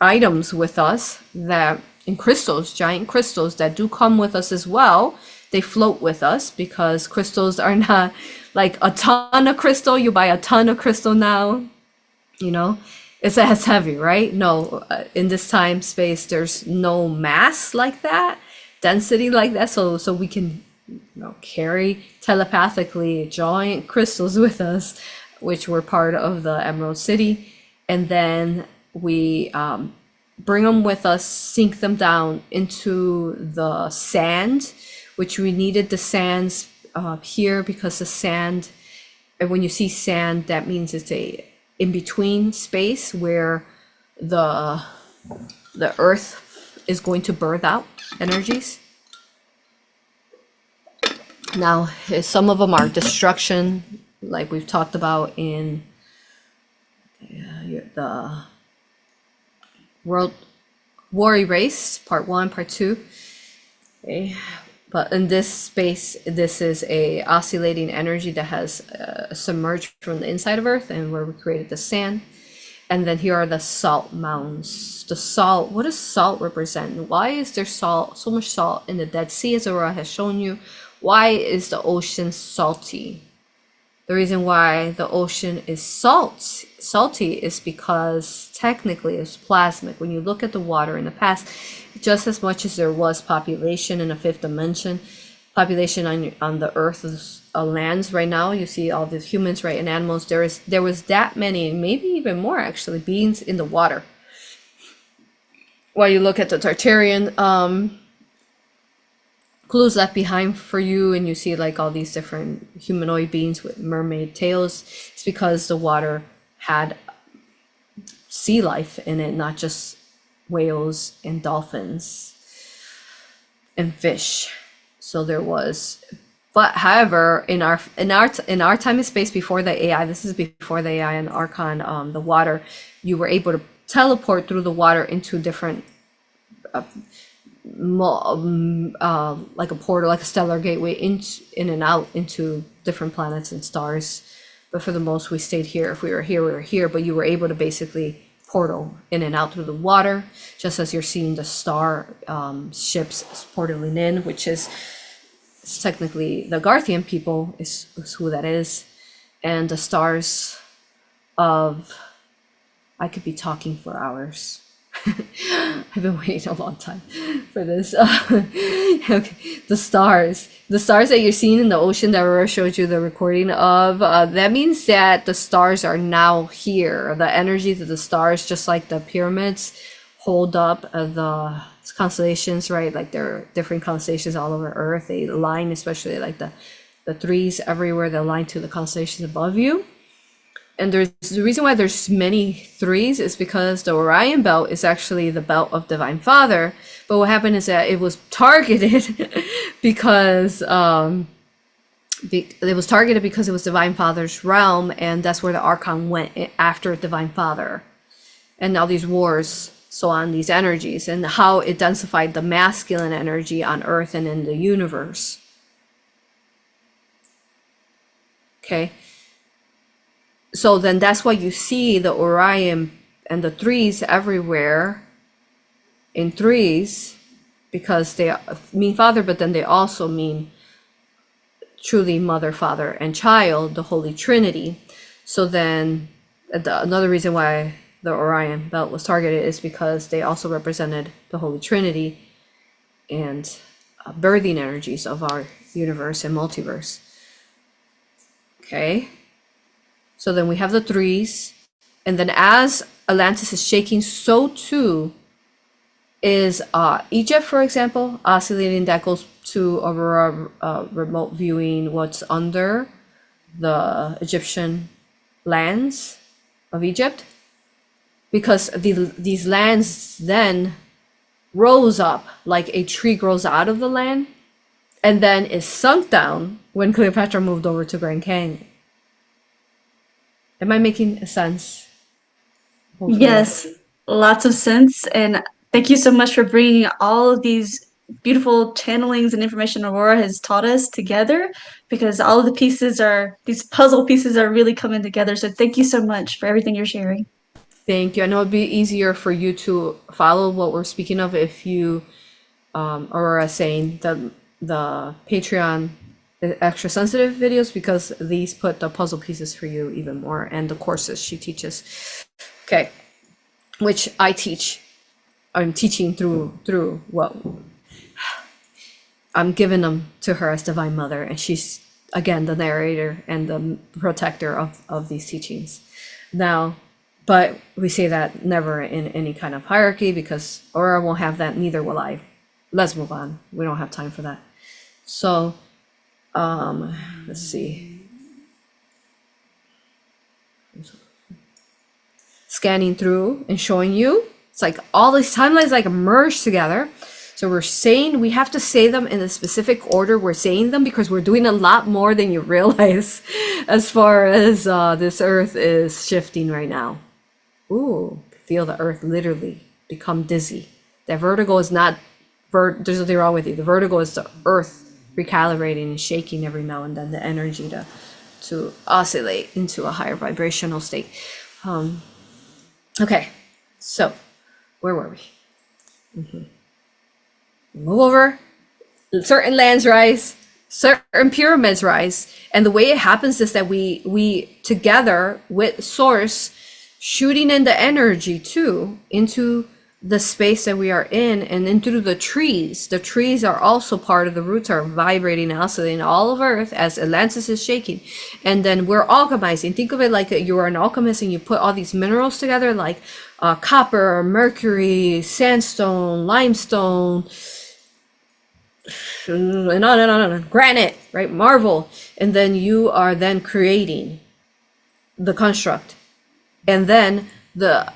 items with us that in crystals, giant crystals that do come with us as well. They float with us because crystals are not like a ton of crystal. You buy a ton of crystal now, you know, it's as heavy, right? No, in this time space, there's no mass like that, density like that. So we can, you know, carry telepathically giant crystals with us, which were part of the Emerald City. And then we bring them with us, sink them down into the sand, which we needed the sands here because the sand, and when you see sand, that means it's a in-between space where the earth is going to birth out energies. Now, some of them are destruction, like we've talked about in the World War Erased, part 1, part 2. Okay. But in this space, this is a oscillating energy that has submerged from the inside of Earth, and where we created the sand. And then here are the salt mounds. The salt, what does salt represent? Why is there salt, so much salt in the Dead Sea, as Aurora has shown you? Why is the ocean salty? The reason why the ocean is salty is because technically it's plasmic. When you look at the water in the past, just as much as there was population in a fifth dimension, population on the Earth's lands right now, you see all these humans, right, and animals, there was that many, maybe even more actually, beings in the water. While you look at the Tartarian clues left behind for you, and you see like all these different humanoid beings with mermaid tails, it's because the water had sea life in it, not just whales and dolphins and fish. So there was, but however, in our time and space before the AI, this is before the AI and Archon, the water, you were able to teleport through the water into different like a portal, like a stellar gateway in and out into different planets and stars. But for the most, we stayed here. If we were here, we were here, but you were able to basically portal in and out through the water, just as you're seeing the star ships portaling in, which is technically the Garthian people is who that is. And the stars of, I could be talking for hours. I've been waiting a long time for this. Okay. The stars that you're seeing in the ocean that Aurora showed you the recording of, that means that the stars are now here. The energies of the stars, just like the pyramids, hold up the constellations, right? Like there are different constellations all over Earth. They align, especially like the threes everywhere, they align to the constellations above you. And there's the reason why there's many threes is because the Orion belt is actually the belt of Divine Father. But what happened is that it was targeted because it was targeted because it was Divine Father's realm, and that's where the Archon went after Divine Father. And now these wars, so on these energies, and how it densified the masculine energy on Earth and in the universe. Okay. So then that's why you see the Orion and the threes everywhere in threes, because they mean father, but then they also mean truly mother, father, and child, the Holy Trinity. So then another reason why the Orion belt was targeted is because they also represented the Holy Trinity and birthing energies of our universe and multiverse. Okay. So then we have the threes, And then as Atlantis is shaking, so too is Egypt, for example, oscillating. That goes to Aurora remote viewing what's under the Egyptian lands of Egypt, because these lands then rose up like a tree grows out of the land and then is sunk down when Cleopatra moved over to Grand Canyon. Am I making sense? Hopefully. Yes, lots of sense. And thank you so much for bringing all of these beautiful channelings and information Aurora has taught us together, because all of the pieces are, these puzzle pieces are really coming together. So thank you so much for everything you're sharing. Thank you. I know it'd be easier for you to follow what we're speaking of if you Aurora saying the Patreon extra sensitive videos, because these put the puzzle pieces for you even more, and the courses she teaches. Okay, which I teach. I'm teaching through what I'm giving them to her as Divine Mother, and she's again the narrator and the protector of these teachings. Now, but we say that never in any kind of hierarchy, because Aurora won't have that, neither will I. Let's move on. We don't have time for that. So, let's see. Scanning through and showing you. It's like all these timelines like merged together. So we're saying, we have to say them in a specific order. We're saying them because we're doing a lot more than you realize as far as this earth is shifting right now. Ooh, feel the earth literally become dizzy. That vertigo is not, there's nothing wrong with you. The vertigo is the earth recalibrating and shaking every now and then, the energy to oscillate into a higher vibrational state. Okay, so where were we? Move over, certain lands rise, certain pyramids rise, and the way it happens is that we together with source shooting in the energy too into the space that we are in and into the trees. The trees are also part of the roots, are vibrating and oscillating all over Earth as Atlantis is shaking. And then we're alchemizing. Think of it like you are an alchemist and you put all these minerals together, like copper, mercury, sandstone, limestone, and on and on and on, granite, right? Marble. And then you are then creating the construct. And then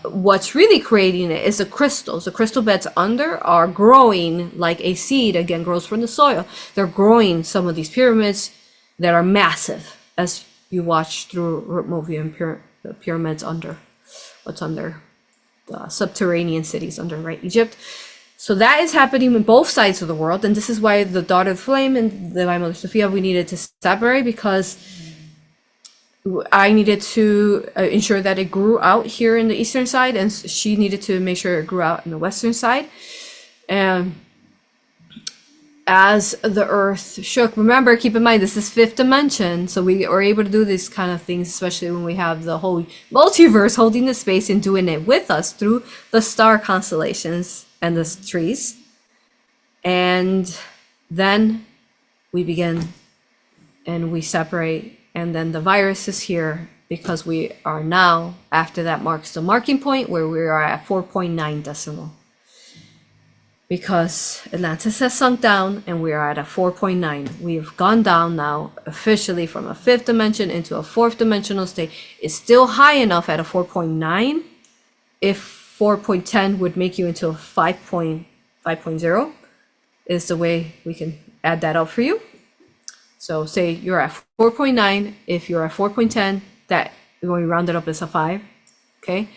what's really creating it is the crystals. The crystal beds under are growing like a seed, again, grows from the soil. They're growing some of these pyramids that are massive, as you watch through movie and the pyramids under, what's under the subterranean cities under, right? Egypt. So that is happening in both sides of the world. And this is why the Daughter of the Flame and the Divine Mother Sophia, we needed to separate, because I needed to ensure that it grew out here in the eastern side, and she needed to make sure it grew out in the western side. And as the earth shook, remember, keep in mind, this is fifth dimension, so we are able to do these kind of things, especially when we have the whole multiverse holding the space and doing it with us through the star constellations and the trees. And then we begin and we separate. And then the virus is here because we are now, after that marks the marking point where we are at 4.9 decimal. Because Atlantis has sunk down and we are at a 4.9. We've gone down now officially from a fifth dimension into a fourth dimensional state. It's still high enough at a 4.9. If 4.10 would make you into a 5.0 is the way we can add that up for you. So say you're at 4.9, if you're at 4.10, that when we round it up, it's a 5, okay?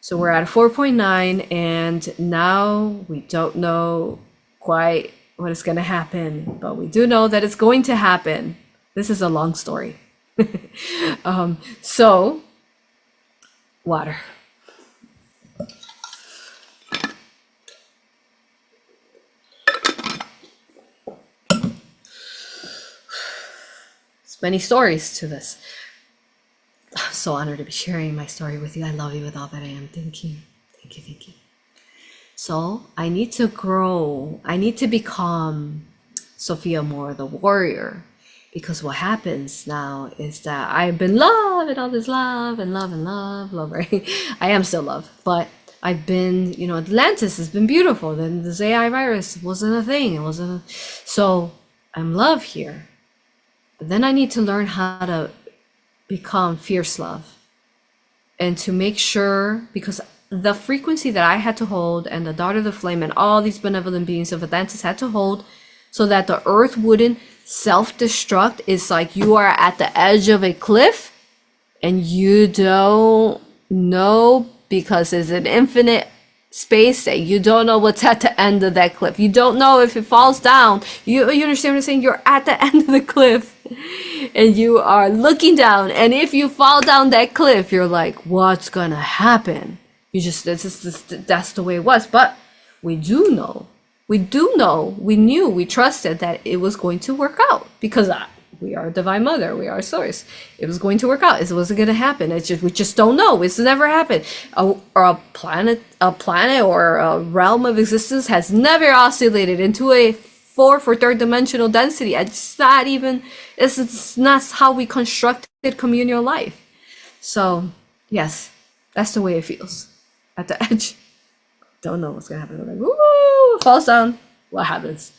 So we're at a 4.9, and now we don't know quite what is gonna happen, but we do know that it's going to happen. This is a long story. So, water. Many stories to this. I'm so honored to be sharing my story with you. I love you with all that I am. Thank you. Thank you. Thank you. So I need to grow. I need to become Sophia more, the warrior. Because what happens now is that I've been love and all this love and love and love, love, right? I am still love, but I've been, you know, Atlantis has been beautiful. Then this AI virus wasn't a thing. It wasn't. So I'm love here. But then I need to learn how to become fierce love. And to make sure, because the frequency that I had to hold and the Daughter of the Flame and all these benevolent beings of Atlantis had to hold so that the earth wouldn't self-destruct is like you are at the edge of a cliff and you don't know because it's an infinite space that you don't know what's at the end of that cliff. You don't know if it falls down. You understand what I'm saying? You're at the end of the cliff and you are looking down, and if you fall down that cliff, you're like, what's gonna happen? You just, that's the way it was. But we knew, we knew, we trusted that it was going to work out because we are Divine Mother, we are Source. It was going to work out. It wasn't going to happen. It's just, we just don't know. It's never happened. Or a planet or a realm of existence has never oscillated into a fourth or third dimensional density. It's not even, it's not how we constructed communal life. So yes, that's the way it feels at the edge. Don't know what's gonna happen. We're like, woo, falls down. What happens?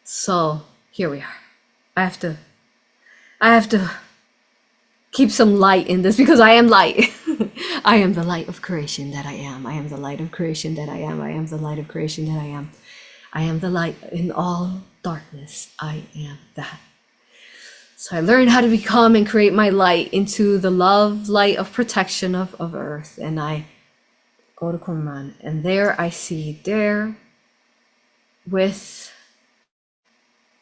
So here we are. I have to keep some light in this because I am light. I am the light of creation that I am. I am the light of creation that I am. I am the light of creation that I am. I am the light in all darkness. I am that. So I learned how to become and create my light into the love light of protection of Earth. And I go to Qumran, and there I see there with,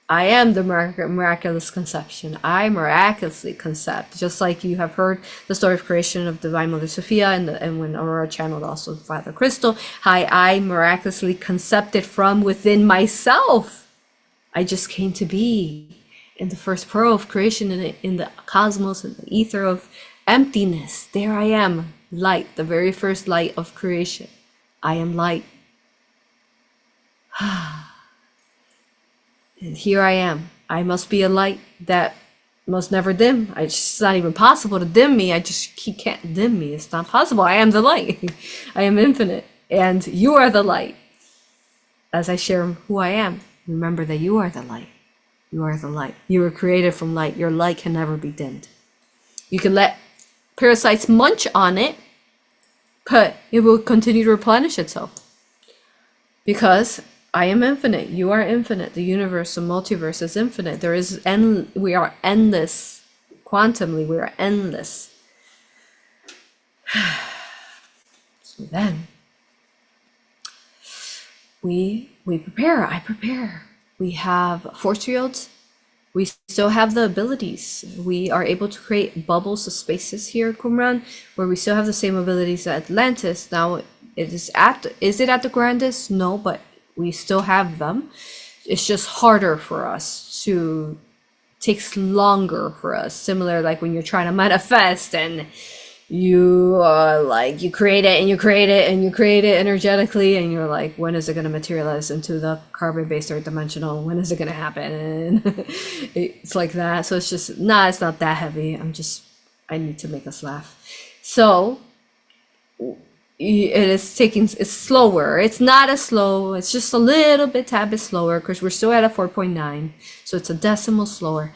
I am the miraculous conception. I miraculously concept, just like you have heard the story of creation of Divine Mother Sophia and when AuroRa channeled also Father Crystal, how I miraculously concepted from within myself. I just came to be in the first pearl of creation, in the cosmos, in the ether of emptiness. There I am, light, the very first light of creation. I am light. And here I am. I must be a light that must never dim. It's not even possible to dim me. Can't dim me. It's not possible. I am the light. I am infinite. And you are the light. As I share who I am, remember that you are the light. You are the light. You were created from light. Your light can never be dimmed. You can let parasites munch on it, but it will continue to replenish itself. Because I am infinite. You are infinite. The universe, the multiverse is infinite. We are endless. Quantumly, we are endless. So then, we prepare. I prepare. We have force fields. We still have the abilities. We are able to create bubbles of spaces here at Qumran, where we still have the same abilities as Atlantis. Now, is it at the grandest? No, but we still have them. It's just harder for us to, takes longer for us. Similar like when you're trying to manifest and you you create it and you create it and you create it energetically and you're like, when is it going to materialize into the carbon-based third dimensional? When is it going to happen? It's like that. So it's just, it's not that heavy. I need to make us laugh. So it's slower. It's not as slow. It's just a little bit, tad bit slower because we're still at a 4.9. So it's a decimal slower.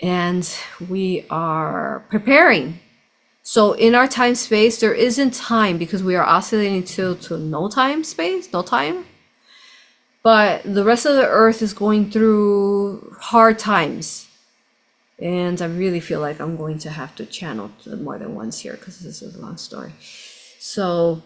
And we are preparing. So in our time space, there isn't time because we are oscillating to no time space, no time. But the rest of the earth is going through hard times. And I really feel like I'm going to have to channel more than once here because this is a long story. So,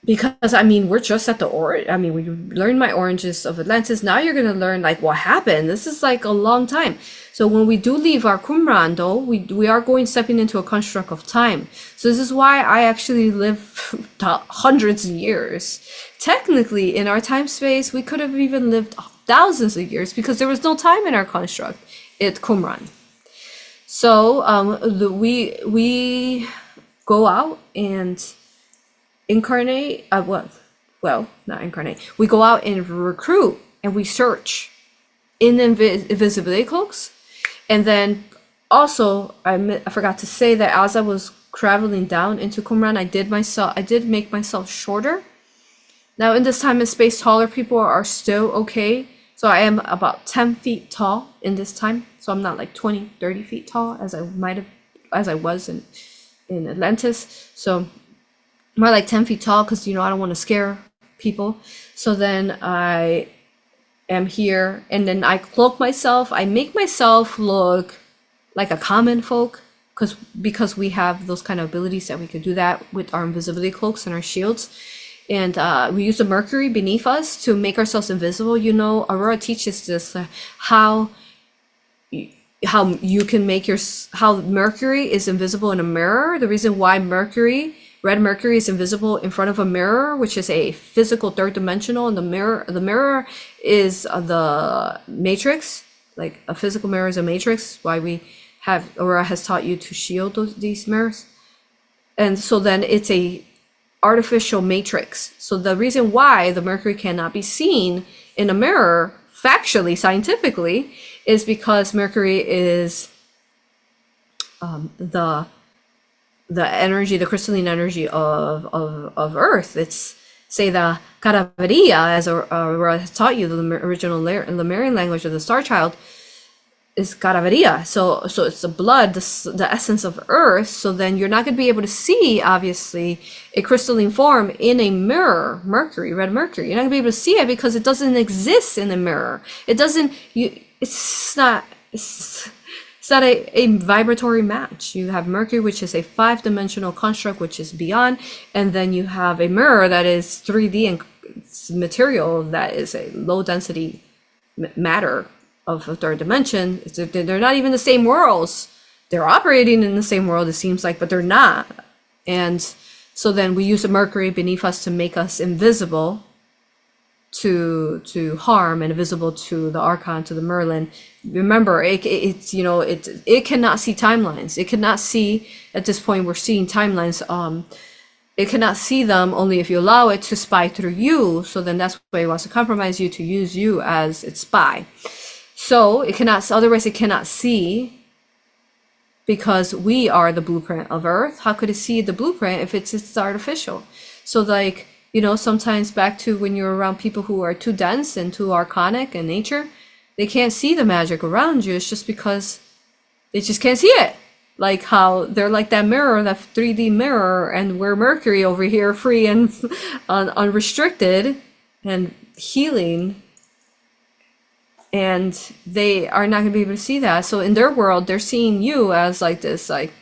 because we're just at the we learned my oranges of Atlantis. Now you're going to learn like what happened. This is like a long time. So when we do leave our Qumran though, we are stepping into a construct of time. So this is why I actually live hundreds of years. Technically in our time space, we could have even lived thousands of years because there was no time in our construct at Qumran. So we go out and incarnate well, not incarnate. We go out and recruit and we search in invisibility cloaks. And then also, I forgot to say that as I was traveling down into Qumran, I did make myself shorter. Now in this time and space, taller people are still okay. So I am about 10 feet tall in this time. So I'm not like 20, 30 feet tall as I was in Atlantis. So more like 10 feet tall because, I don't want to scare people. So then I am here and then I cloak myself. I make myself look like a common folk because we have those kind of abilities that we could do that with our invisibility cloaks and our shields. And we use the mercury beneath us to make ourselves invisible. AuroRa teaches this, how you can how mercury is invisible in a mirror. The reason why red mercury is invisible in front of a mirror, which is a physical third dimensional, and the mirror is the matrix, like a physical mirror is a matrix. Why AuroRa has taught you to shield these mirrors. And so then it's a artificial matrix. So the reason why the mercury cannot be seen in a mirror, factually, scientifically, is because mercury is the energy, the crystalline energy of Earth. It's, say, the Caravaria, as AuroRa has taught you, the original Lemurian language of the Star Child, is Caravaria. So it's the blood, the essence of Earth. So then you're not going to be able to see, obviously, a crystalline form in a mirror, red mercury. You're not going to be able to see it because it doesn't exist in a mirror. It's not a vibratory match. You have mercury, which is a 5-dimensional construct, which is beyond, and then you have a mirror that is 3D and material that is a low density matter of a third dimension. They're not even the same worlds. They're operating in the same world, it seems like, but they're not. And so then we use the mercury beneath us to make us invisible to harm, and invisible to the Archon, to the Merlin. Remember, it cannot see timelines. It cannot see, at this point we're seeing timelines. It cannot see them only if you allow it to spy through you. So then that's why it wants to compromise you, to use you as its spy. So otherwise it cannot see, because we are the blueprint of Earth. How could it see the blueprint if it's artificial? So like, sometimes back to when you're around people who are too dense and too archonic in nature, they can't see the magic around you. It's just because they just can't see it. Like how they're like that mirror, that 3D mirror, and we're Mercury over here, free and unrestricted and healing. And they are not going to be able to see that. So in their world, they're seeing you as like this, like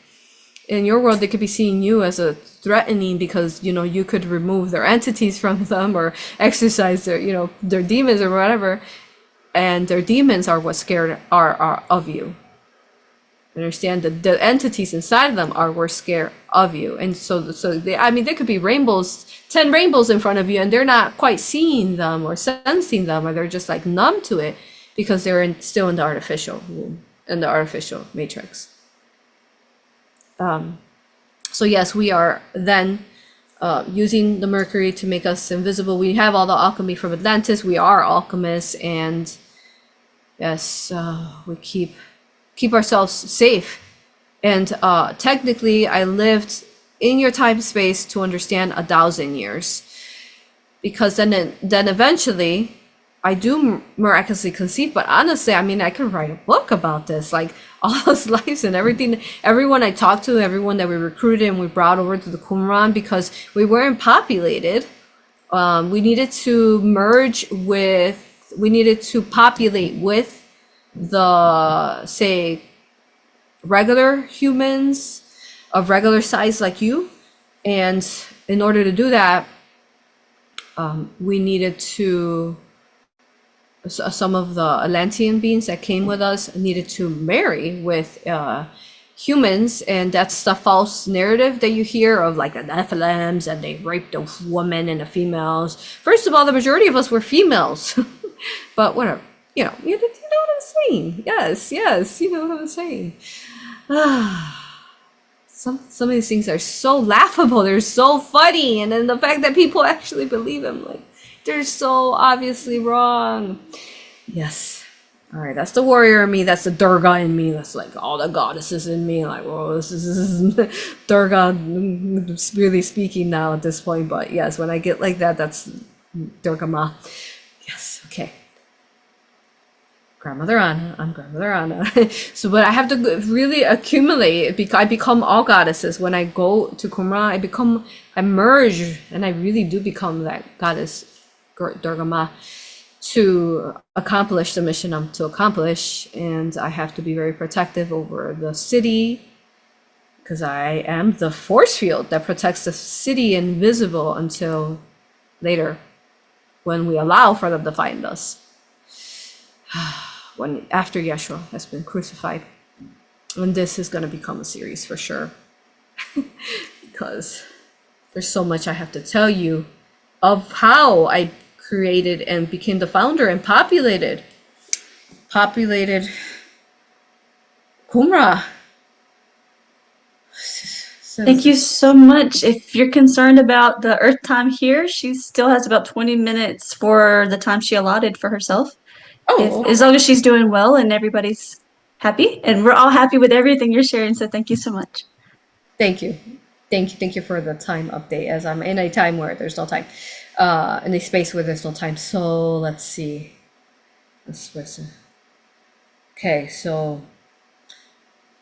in your world, they could be seeing you as a threatening because, you could remove their entities from them or exercise their, their demons or whatever. And their demons are what scared are of you. Understand that the entities inside of them are what scared of you. And so there could be 10 rainbows in front of you, and they're not quite seeing them or sensing them, or they're just like numb to it because they're still in the artificial matrix. So yes, we are then using the mercury to make us invisible. We have all the alchemy from Atlantis. We are alchemists, and yes, we keep ourselves safe. And technically, I lived in your time space to understand 1,000 years, because then eventually I do miraculously conceive. But honestly, I could write a book about this, like all those lives and everything. Everyone I talked to, everyone that we recruited and we brought over to the Qumran, because we weren't populated. We needed to populate with the, say, regular humans of regular size like you. And in order to do that, we needed to, some of the Atlantean beings that came with us needed to marry with humans, and that's the false narrative that you hear of, like the Nephilims, and they raped the women and the females. First of all, the majority of us were females, but whatever, you know what I'm saying. Yes, you know what I'm saying. some of these things are so laughable, they're so funny, and then the fact that people actually believe them, like they're so obviously wrong. Yes. All right, that's the warrior in me. That's the Durga in me. That's like all the goddesses in me. Like, whoa, this is Durga really speaking now at this point. But yes, when I get like that, that's Durga Ma. Yes, okay. Grandmother Anna. I'm Grandmother Anna. So, but I have to really accumulate. I become all goddesses. When I go to Qumran, I merge, and I really do become that goddess Durga Ma, to accomplish the mission I'm to accomplish. And I have to be very protective over the city, because I am the force field that protects the city invisible until later, when we allow for them to find us, when after Yeshua has been crucified. And this is going to become a series for sure, because there's so much I have to tell you of how I created and became the founder and populated Qumran. Thank you so much. If you're concerned about the Earth time here, she still has about 20 minutes for the time she allotted for herself. As long as she's doing well and everybody's happy, and we're all happy with everything you're sharing. So thank you so much. Thank you. Thank you for the time update, as I'm in a time where there's no time, in a space where there's no time. So let's see. Okay, so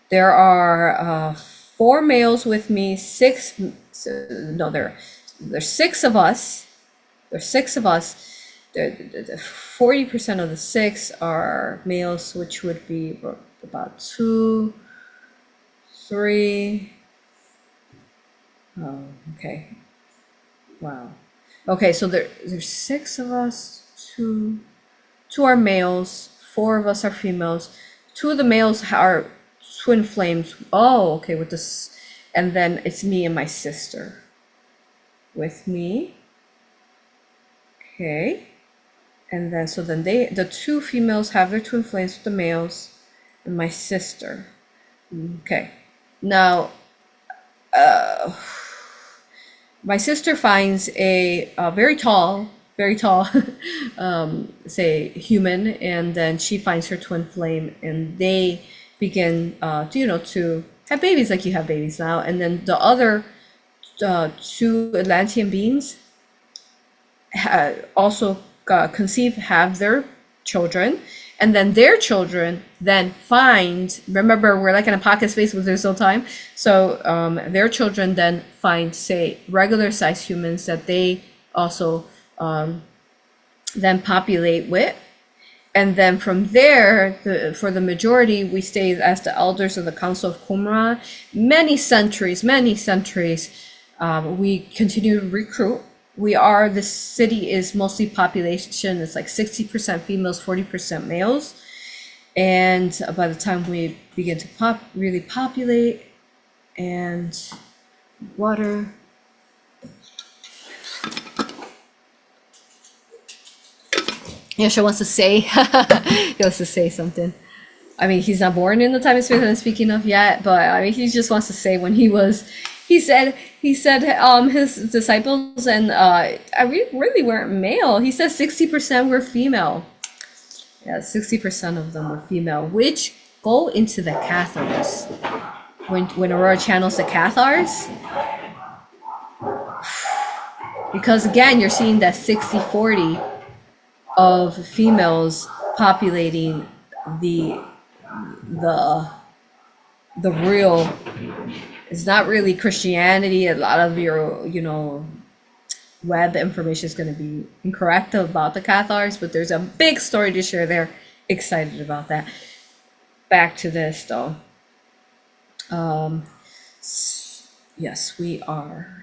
there are 4 males with me, 6, no, there's 6 of us. There's 6 of us. 40% of the 6 are males, which would be about 2, 3. Oh, okay. Wow. Okay, so there's 6 of us. 2 are males. 4 of us are females. 2 of the males are twin flames. Oh, okay, with this, and then it's me and my sister with me. Okay, and then the 2 females have their twin flames with the males, and my sister. Okay, now my sister finds a very tall say human, and then she finds her twin flame, and they begin to have babies like you have babies now. And then the other 2 Atlantean beings also conceive, have their children, and then their children then find, remember, we're like in a pocket space where there's no time, so their children then find, say, regular sized humans that they also then populate with. And then from there, for the majority, we stay as the elders of the Council of Qumran. Many centuries, we continue to recruit. The city is mostly population. It's like 60% females, 40% males. And by the time we begin to really populate, and water. Yeshua wants to say, he wants to say something. I mean, he's not born in the time and space I'm speaking of yet, but I mean, he just wants to say when he said his disciples, and I really weren't male. He said 60% were female. Yeah, 60% of them were female, which go into the Cathars. When AuroRa channels the Cathars, because again, you're seeing that 60-40 of females populating the real. It's not really Christianity. A lot of your web information is going to be incorrect about the Cathars, but there's a big story to share there. Excited about that. Back to this though. Yes, we are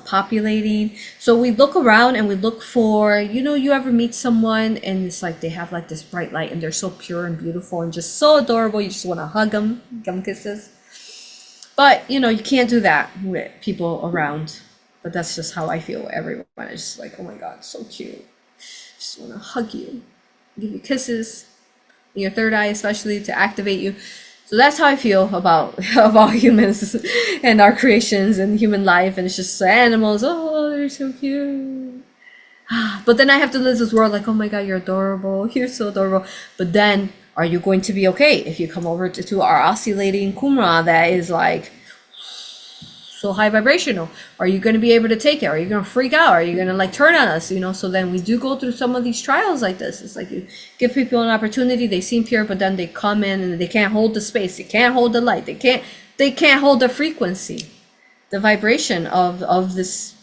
populating. So we look around and we look for, you ever meet someone and it's like they have like this bright light and they're so pure and beautiful and just so adorable, you just want to hug them, give them kisses. But you can't do that with people around. But that's just how I feel. Everyone is just like, oh my God, so cute. Just want to hug you, give you kisses, your third eye especially, to activate you. So that's how I feel about about humans and our creations and human life, and it's just animals. Oh, they're so cute. But then I have to live this world like, oh my god, you're adorable. You're so adorable. But then, are you going to be okay if you come over to our oscillating kumra that is like so high vibrational? Are you going to be able to take it? Are you going to freak out? Are you going to like turn on us? You know, so then we do go through some of these trials like this. It's like you give people an opportunity, they seem pure, but then they come in and they can't hold the space, they can't hold the light, they can't hold the frequency, the vibration of this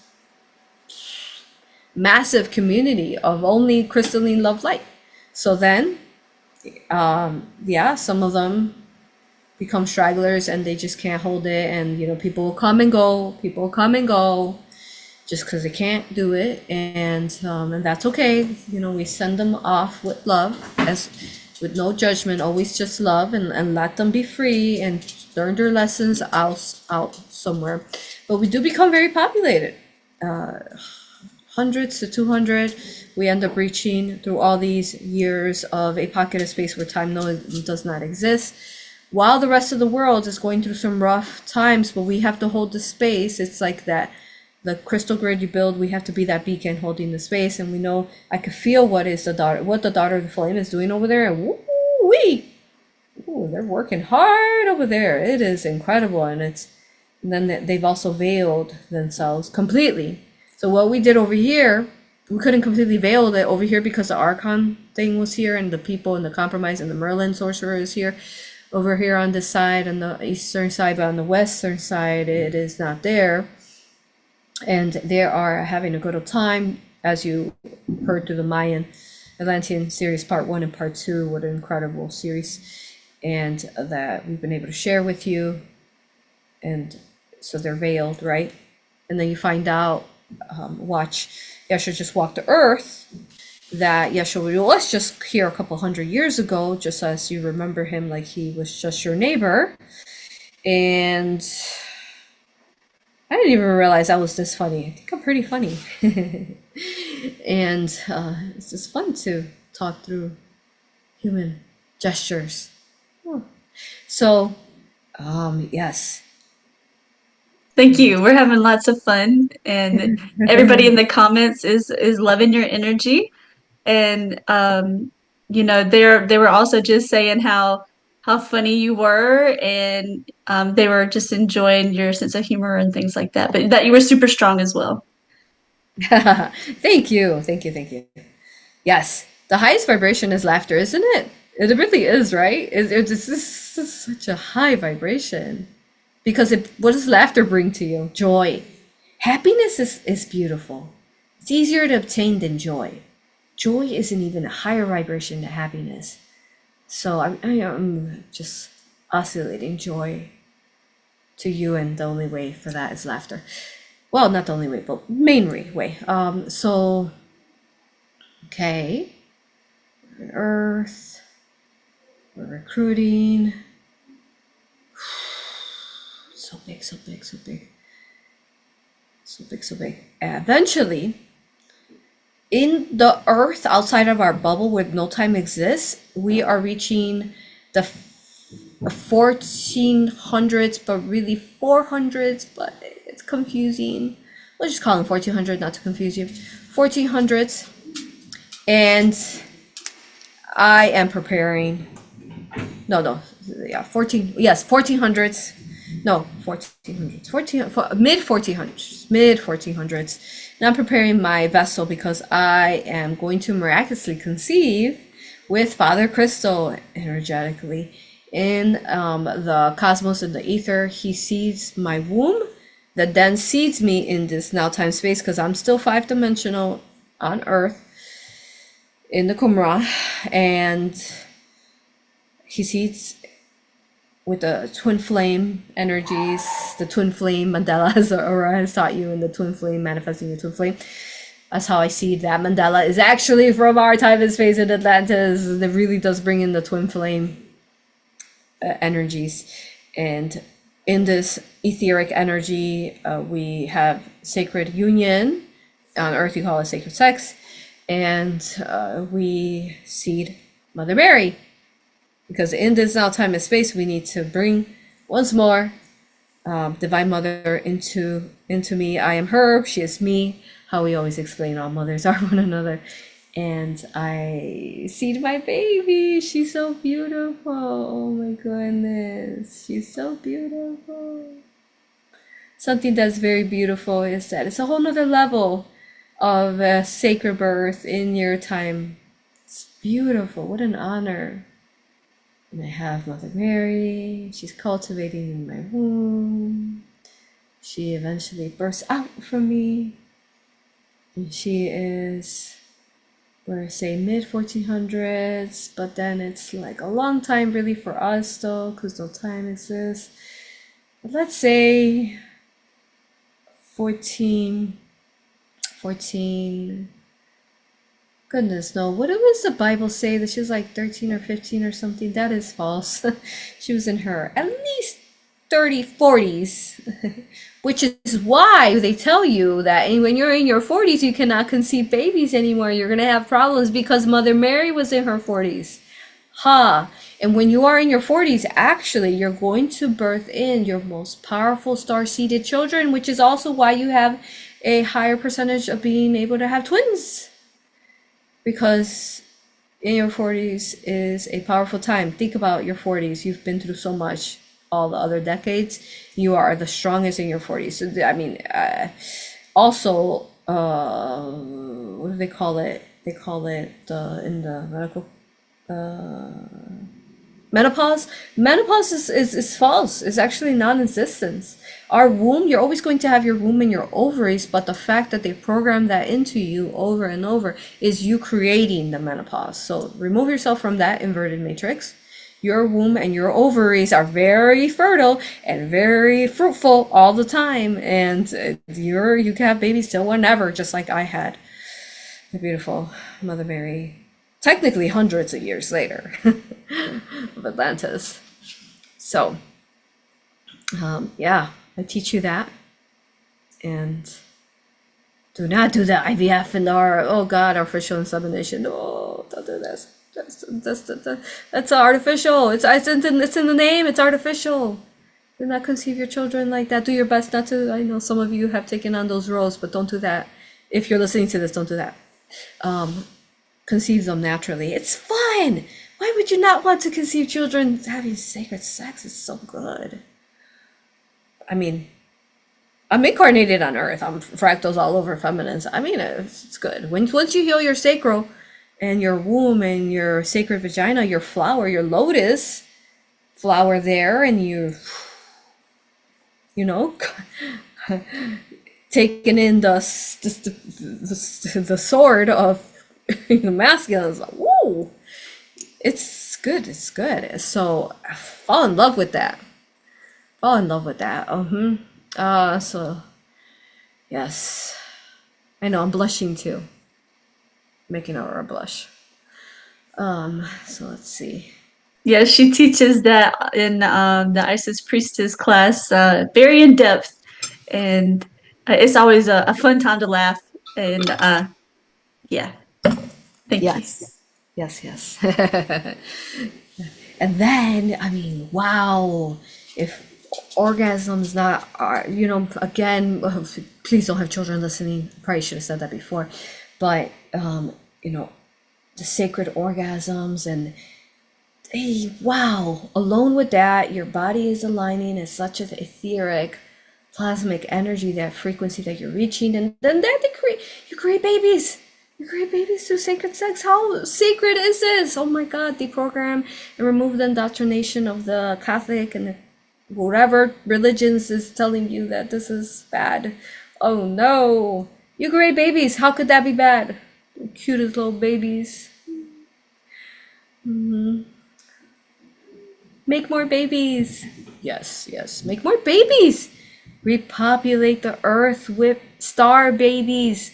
massive community of only crystalline love light. So then yeah, some of them become stragglers and they just can't hold it, and you know, people will come and go, just because they can't do it, and that's okay. You know, we send them off with love, as with no judgment, always just love, and let them be free and learn their lessons out somewhere. But we do become very populated, hundreds to 200. We end up reaching through all these years of a pocket of space where time does not exist, while the rest of the world is going through some rough times, but we have to hold the space. It's like that, the crystal grid you build, we have to be that beacon holding the space. And we know, I could feel what the daughter of the flame is doing over there. And ooh, they're working hard over there. It is incredible. And then they've also veiled themselves completely. So what we did over here, we couldn't completely veil it over here because the Archon thing was here, and the people and the compromise and the Merlin sorcerer is here. Over here on this side, on the eastern side, but on the western side, it is not there. And they are having a good old time, as you heard through the Mayan Atlantean series part 1 and part 2. What an incredible series, and that we've been able to share with you. And so they're veiled, right? And then you find out, watch, Yeshua just walked the earth, that Yeshua was just here a couple hundred years ago, just as you remember him, like he was just your neighbor. And I didn't even realize I was this funny. I think I'm pretty funny. And it's just fun to talk through human gestures. Oh. So, yes. Thank you. We're having lots of fun, and everybody in the comments is loving your energy. And you know, they were also just saying how funny you were, and they were just enjoying your sense of humor and things like that. But that you were super strong as well. Thank you. Yes, the highest vibration is laughter, isn't it? It really is, right? It's just such a high vibration. Because what does laughter bring to you? Joy. Happiness is beautiful. It's easier to obtain than joy. Joy is an even higher vibration than happiness. So I'm just oscillating joy to you, and the only way for that is laughter. Well, not the only way, but main way. So, okay. We're on Earth. We're recruiting. So big. Eventually, in the Earth outside of our bubble where no time exists, we are reaching the 1400s, but really 400s, but it's confusing. We'll just call them 1400, not to confuse you. 1400s. And I am preparing. No. Yeah, 1400s. No, 1400s. Mid 1400s. And I'm preparing my vessel because I am going to miraculously conceive with Father Crystal energetically in the cosmos and the ether. He seeds my womb, that then seeds me in this now time space, because I'm still 5-dimensional on Earth in the Qumran, and he seeds with the twin flame energies, the twin flame mandala, as A.U.R.A has taught you, in the twin flame, manifesting your twin flame. That's how I see that mandala is actually from our time and space in Atlantis. It really does bring in the twin flame energies. And in this etheric energy, we have sacred union. On Earth, you call it sacred sex. And we seed Mother Mary. Because in this now time and space, we need to bring once more Divine Mother into me. I am her, she is me. How we always explain all mothers are one another. And I see my baby. She's so beautiful. Oh my goodness. She's so beautiful. Something that's very beautiful is that it's a whole nother level of sacred birth in your time. It's beautiful. What an honor. And I have Mother Mary. She's cultivating in my womb. She eventually bursts out from me. And she is, we're say mid 1400s, but then it's like a long time really for us though, because no time exists. But let's say 14, goodness no, what does the Bible say that she was like 13 or 15 or something? That is false. She was in her at least 40s, which is why they tell you that when you're in your 40s, you cannot conceive babies anymore. You're going to have problems because Mother Mary was in her 40s. And when you are in your 40s, actually, you're going to birth in your most powerful star-seeded children, which is also why you have a higher percentage of being able to have twins. Because in your 40s is a powerful time. Think about your 40s. You've been through so much all the other decades. You are the strongest in your 40s. So, I mean, also, what do they call it? They call it in the medical menopause. Menopause is false. It's actually non-existence. Our womb, you're always going to have your womb and your ovaries, but the fact that they program that into you over and over is you creating the menopause. So remove yourself from that inverted matrix. Your womb and your ovaries are very fertile and very fruitful all the time, and you can have babies till whenever, just like I had. The beautiful Mother Mary. Technically hundreds of years later of Atlantis. So, yeah, I teach you that. And do not do the IVF and oh God, artificial insemination. No, don't do this. That's artificial. It's in the name. It's artificial. Do not conceive your children like that. Do your best not to. I know some of you have taken on those roles, but don't do that. If you're listening to this, don't do that. Conceive them naturally. It's fun. Why would you not want to conceive children? Having sacred sex is so good. I mean, I'm incarnated on Earth. I'm fractals all over feminines. I mean, it's good. Once you heal your sacral and your womb and your sacred vagina, your flower, your lotus flower there, and you know, taking in the sword of the masculine is like, whoa, it's good. So fall in love with that. So yes, I know I'm blushing too, making AuroRa blush. So let's see. Yeah, she teaches that in the Isis Priestess class, very in depth, and it's always a fun time to laugh. And yeah, thank you. Yes. And then, I mean, wow, if orgasm's not, again, please don't have children listening. Probably should have said that before, but the sacred orgasms and hey, wow, alone with that, your body is aligning as such an etheric, plasmic energy, that frequency that you're reaching, and then you create babies. You create babies through sacred sex. How sacred is this? Oh my God, deprogram and remove the indoctrination of the Catholic and whatever religions is telling you that this is bad. Oh no, you create babies. How could that be bad? The cutest little babies. Make more babies. Yes. Make more babies. Repopulate the earth with star babies.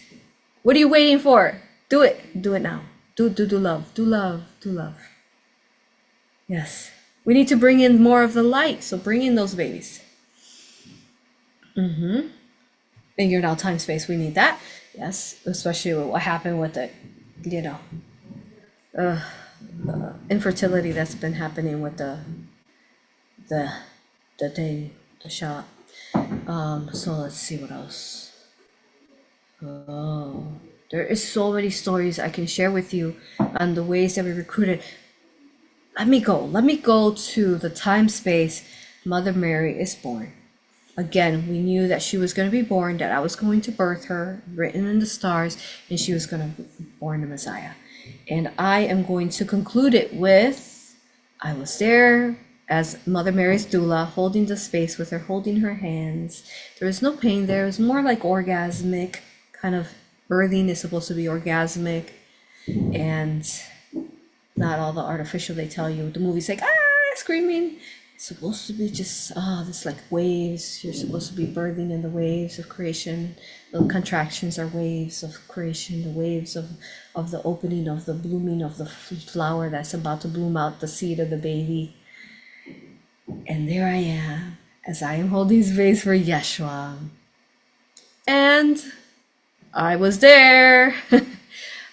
What are you waiting for? Do it. Do it now. Do love. Do love. Yes. We need to bring in more of the light. So bring in those babies. In your now time space, we need that. Yes. Especially with what happened with it. infertility that's been happening with the thing, the shot. So let's see what else. Oh, there is so many stories I can share with you on the ways that we recruited. Let me go. Let me go to the time space Mother Mary is born. Again, we knew that she was going to be born, that I was going to birth her, written in the stars, and she was going to be born the Messiah. And I am going to conclude it with, I was there as Mother Mary's doula, holding the space with her, holding her hands. There was no pain there. It was more like orgasmic, kind of birthing is supposed to be orgasmic, and not all the artificial they tell you. The movie's like, screaming. It's supposed to be just, this like waves. You're supposed to be birthing in the waves of creation. The contractions are waves of creation, the waves of the opening, of the blooming of the flower that's about to bloom out the seed of the baby. And there I am, as I am holding space for Yeshua. And I was there.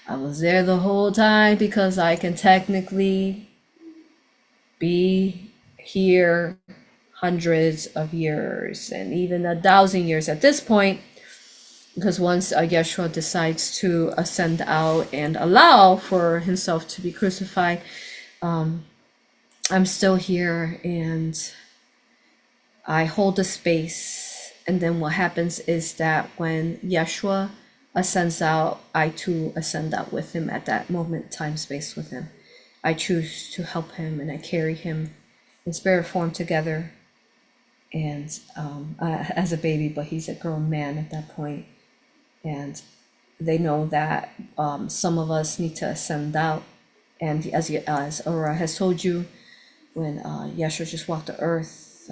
I was there the whole time because I can technically be here hundreds of years and even 1,000 years at this point, because once Yeshua decides to ascend out and allow for himself to be crucified, I'm still here and I hold the space. And then what happens is that when Yeshua ascends out, I too ascend out with him at that moment, time, space with him. I choose to help him and I carry him in spirit form together. And as a baby, but he's a grown man at that point. And they know that some of us need to ascend out. And as A.U.R.A has told you, when Yeshua just walked the earth,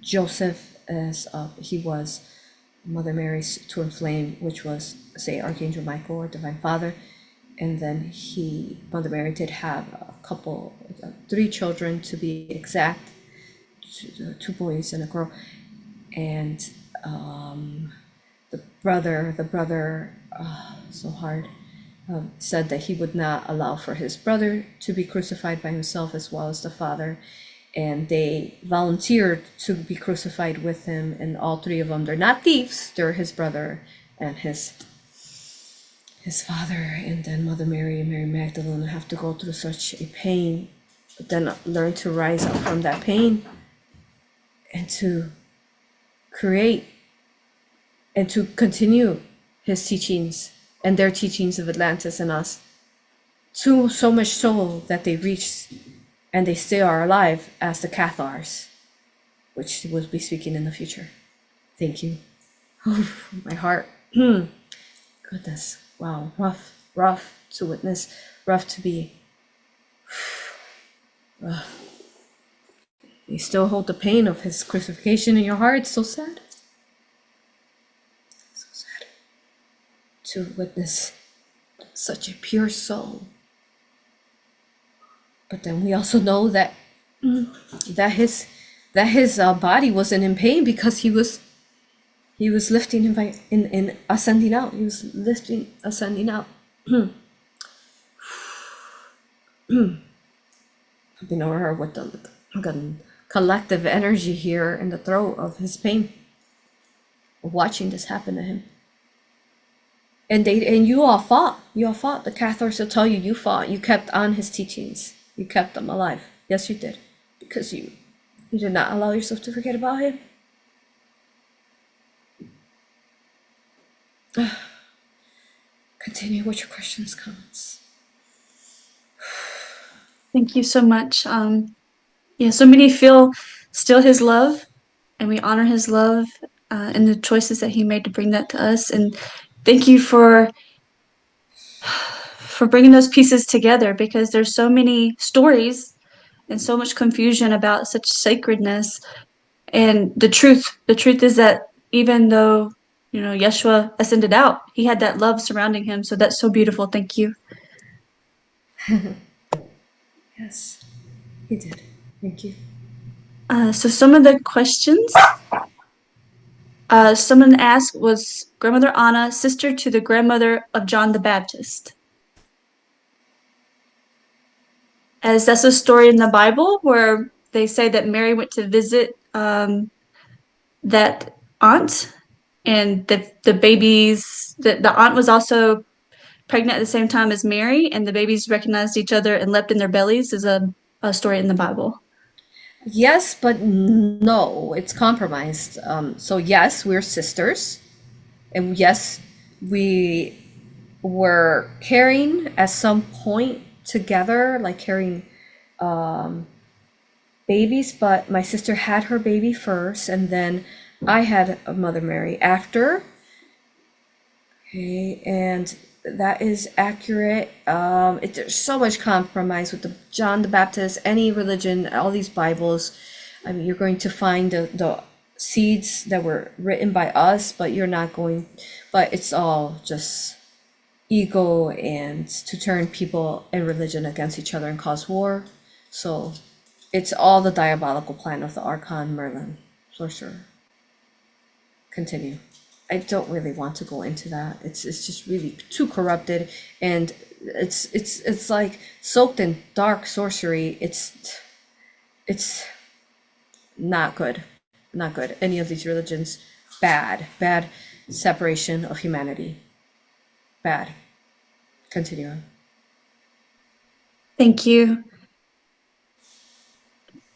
Joseph, as he was Mother Mary's twin flame, which was, say, Archangel Michael or Divine Father. And then Mother Mary did have a couple, 3 children to be exact, 2 boys and a girl. And the brother, so hard, said that he would not allow for his brother to be crucified by himself as well as the father. And they volunteered to be crucified with him, and all 3 of them, they're not thieves, they're his brother and his father. And then Mother Mary and Mary Magdalene have to go through such a pain, but then learn to rise up from that pain and to create and to continue his teachings and their teachings of Atlantis and us, to so much so that they reached and they still are alive as the Cathars, which we'll be speaking in the future. Thank you. Oh, my heart. Goodness. Wow. Rough to witness. Rough to be. You still hold the pain of his crucifixion in your heart. It's so sad. So sad to witness such a pure soul. But then we also know that his body wasn't in pain because he was lifting him in ascending out. He was ascending out. I've been over with the collective energy here in the throat of his pain, of watching this happen to him. And you all fought. The Cathars will tell you, you fought. You kept on his teachings. You kept them alive. Yes, you did. Because you did not allow yourself to forget about him. Continue with your questions, comments. Thank you so much. So many feel still his love, and we honor his love and the choices that he made to bring that to us. And thank you for bringing those pieces together, because there's so many stories and so much confusion about such sacredness. And the truth is that even though, Yeshua ascended out, he had that love surrounding him. So that's so beautiful. Thank you. Yes, he did. Thank you. So some of the questions someone asked, was Grandmother Anna sister to the grandmother of John the Baptist? as that's a story in the Bible where they say that Mary went to visit that aunt, and the babies, the aunt was also pregnant at the same time as Mary, and the babies recognized each other and leapt in their bellies is a story in the Bible. Yes, but no, it's compromised. So yes, we're sisters, and yes, we were carrying at some point together, like carrying babies. But my sister had her baby first, and then I had a Mother Mary after. Okay, and that is accurate. There's so much compromise with the John the Baptist, any religion, all these Bibles. I mean, you're going to find the seeds that were written by us, but you're not going, but it's all just ego and to turn people and religion against each other and cause war. So it's all the diabolical plan of the Archon Merlin, sorcerer. Continue. I don't really want to go into that. It's just really too corrupted, and it's like soaked in dark sorcery. It's not good, not good. Any of these religions, bad separation of humanity, bad. Continue on. Thank you.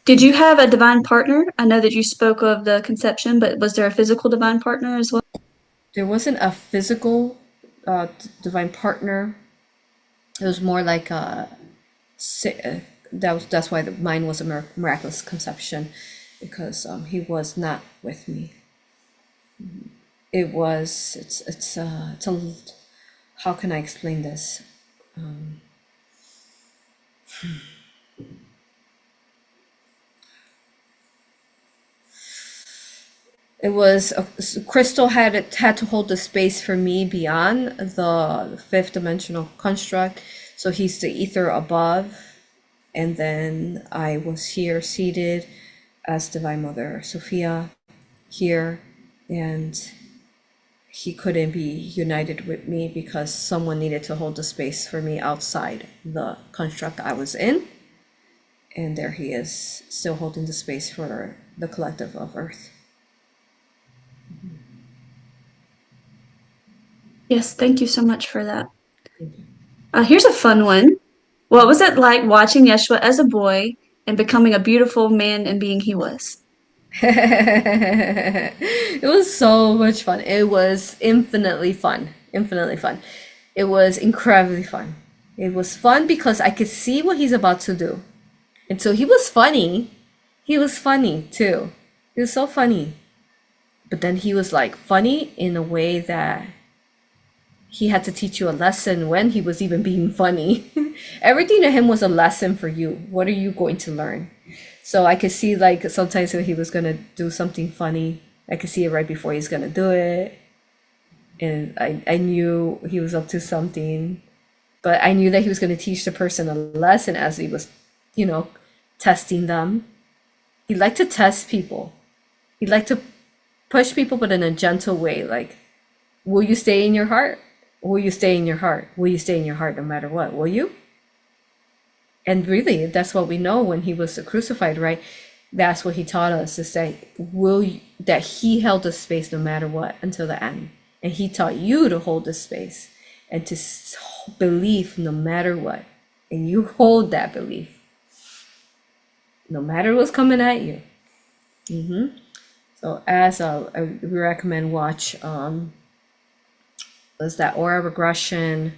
Did you have a divine partner? I know that you spoke of the conception, but was there a physical divine partner as well? There wasn't a physical divine partner. It was more like that's why mine was a miraculous conception, because he was not with me. It was it's a how can I explain this? It was Crystal had to hold the space for me beyond the fifth dimensional construct. So he's the ether above, and then I was here seated as Divine Mother Sophia here, and he couldn't be united with me because someone needed to hold the space for me outside the construct I was in. And there he is, still holding the space for the collective of Earth. Yes, thank you so much for that. Here's a fun one. What was it like watching Yeshua as a boy and becoming a beautiful man and being he was? It was so much fun. It was infinitely fun. Infinitely fun. It was incredibly fun. It was fun because I could see what he's about to do. And so he was funny. He was funny too. He was so funny. But then he was like funny in a way that he had to teach you a lesson when he was even being funny. Everything to him was a lesson for you. What are you going to learn? So I could see like sometimes when he was gonna do something funny, I could see it right before he's gonna do it. And I knew he was up to something. But I knew that he was gonna teach the person a lesson as he was, testing them. He liked to test people. He liked to push people, but in a gentle way. Like, will you stay in your heart? Will you stay in your heart? Will you stay in your heart no matter what? Will you? And really, that's what we know when he was crucified, right? That's what he taught us, is that that he held the space no matter what until the end. And he taught you to hold the space and to believe no matter what. And you hold that belief no matter what's coming at you. So as we recommend watch was that A.U.R.A Regression,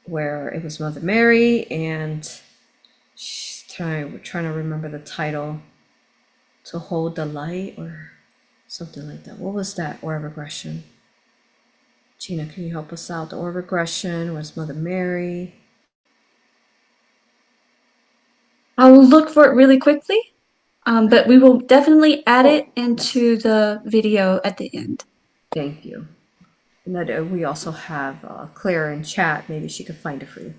where it was Mother Mary and she's trying to remember the title, To Hold the Light or something like that. What was that A.U.R.A Regression? Gina, can you help us out? The A.U.R.A Regression was Mother Mary. I will look for it really quickly, but we will definitely add it into the video at the end. Thank you. And that we also have Claire in chat. Maybe she could find it for you.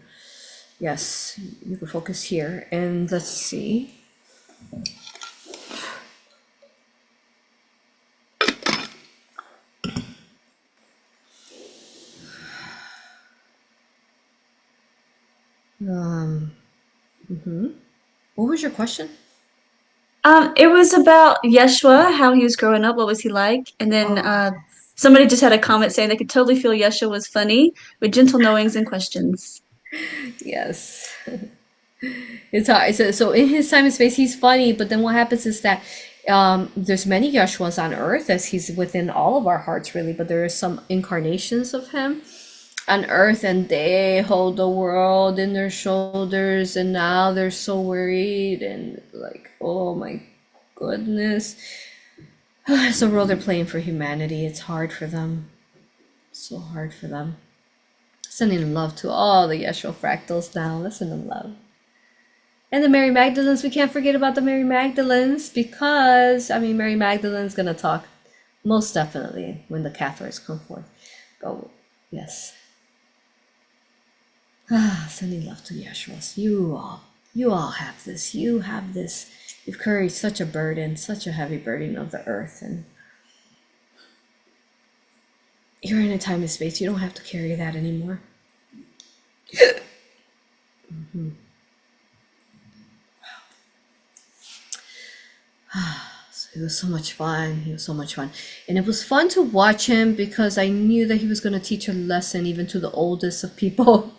Yes, you can focus here. And let's see. Um, mhm. What was your question? It was about Yeshua, how he was growing up, what was he like? And then Oh, somebody just had a comment saying they could totally feel Yeshua was funny with gentle knowings and questions. yes. It's hard. So in his time and space, he's funny, but then what happens is that there's many Yeshuas on Earth, as he's within all of our hearts, really. But there are some incarnations of him on Earth, and they hold the world in their shoulders, and now they're so worried and like, oh my goodness, it's a role they're playing for humanity. It's hard for them, so hard for them. Sending love to all the Yeshua fractals now. Listen to love. And the Mary Magdalens, we can't forget about the Mary Magdalens because, I mean, Mary Magdalene's going to talk most definitely when the Catholics come forth. Go, yes. Sending love to Yeshua. You all have this. You have this. You've carried such a burden, such a heavy burden of the earth. And you're in a time and space. You don't have to carry that anymore. Mm-hmm. So it was so much fun. He was so much fun. And it was fun to watch him because I knew that he was going to teach a lesson even to the oldest of people.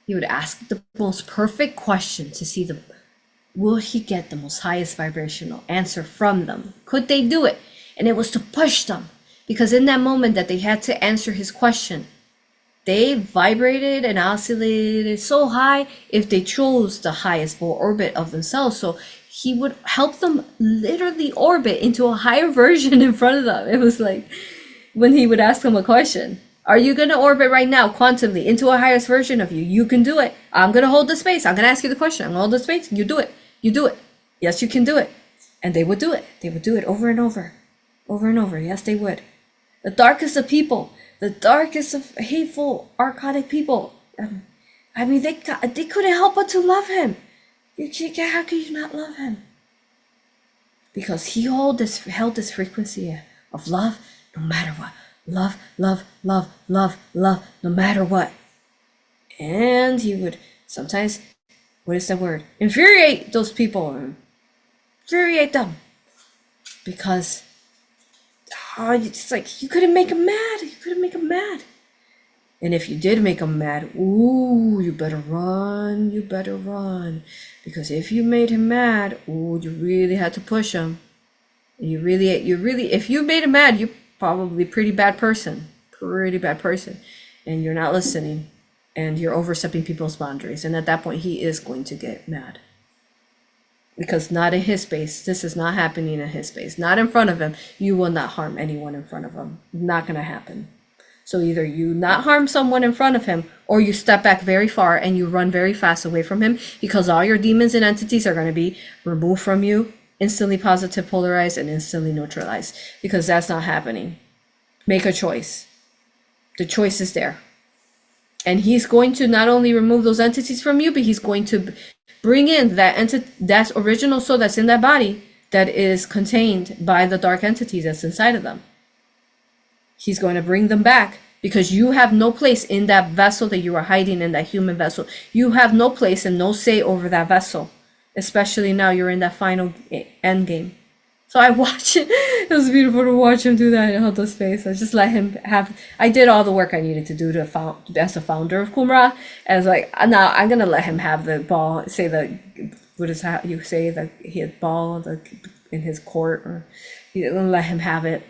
He would ask the most perfect question to see will he get the most highest vibrational answer from them? Could they do it? And it was to push them because in that moment that they had to answer his question, they vibrated and oscillated so high if they chose the highest orbit of themselves. So he would help them literally orbit into a higher version in front of them. It was like when he would ask them a question, are you going to orbit right now quantumly into a highest version of you? You can do it. I'm going to hold the space. I'm going to ask you the question. I'm going to hold the space. You do it. You do it. Yes, you can do it. And they would do it. They would do it over and over. Over and over. Yes, they would. The darkest of people. The darkest of hateful, archonic people. I mean, they couldn't help but to love him. How could you not love him? Because he held this frequency of love no matter what. Love, love, love, love, love, no matter what. And he would sometimes, what is the word? Infuriate those people. Infuriate them. Because it's like you couldn't make him mad. You couldn't make him mad. And if you did make him mad, ooh, you better run. You better run. Because if you made him mad, ooh, you really had to push him. You really, if you made him mad, you're probably a pretty bad person. Pretty bad person. And you're not listening. And you're overstepping people's boundaries. And at that point, he is going to get mad. Because not in his space. This is not happening in his space. Not in front of him. You will not harm anyone in front of him. Not going to happen. So either you not harm someone in front of him, or you step back very far and you run very fast away from him, because all your demons and entities are going to be removed from you, instantly positive polarized, and instantly neutralized. Because that's not happening. Make a choice. The choice is there. And he's going to not only remove those entities from you, but he's going to bring in that original soul that's in that body that is contained by the dark entity that's inside of them. He's going to bring them back because you have no place in that vessel that you are hiding in, that human vessel. You have no place and no say over that vessel, especially now you're in that final end game. So I watched it. It was beautiful to watch him do that and hold his face. I just let him I did all the work I needed to do as the founder of A.U.R.A. And I was like, now I'm going to let him have the ball, what is that you say, that he had ball in his court, or you're going to let him have it.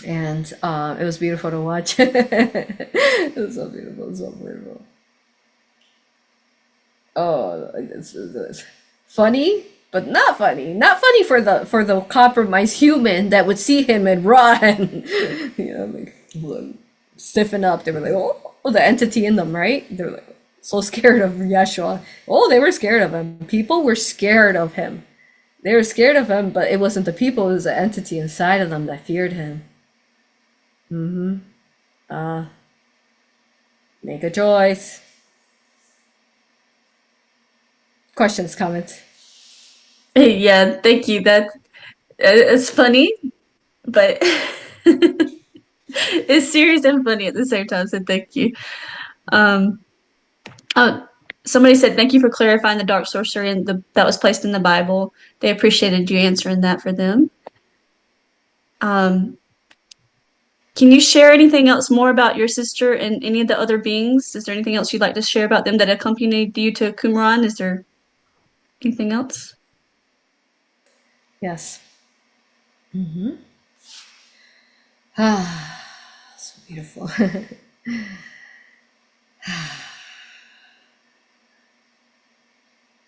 And it was beautiful to watch. It was so beautiful. It was so beautiful. Oh, it's funny, but not funny. Not funny for the compromised human that would see him and run. Like stiffen up. They were like, oh, the entity in them, right? They were like so scared of Yeshua. Oh, they were scared of him. People were scared of him. They were scared of him, but it wasn't the people. It was the entity inside of them that feared him. Make a choice. Questions, comments? Yeah, thank you. It's funny, but it's serious and funny at the same time. So thank you. Um, Somebody said, thank you for clarifying the dark sorcery and that was placed in the Bible. They appreciated you answering that for them. Can you share anything else more about your sister and any of the other beings? Is there anything else you'd like to share about them that accompanied you to Qumran? Is there anything else? Yes. Ah, so beautiful.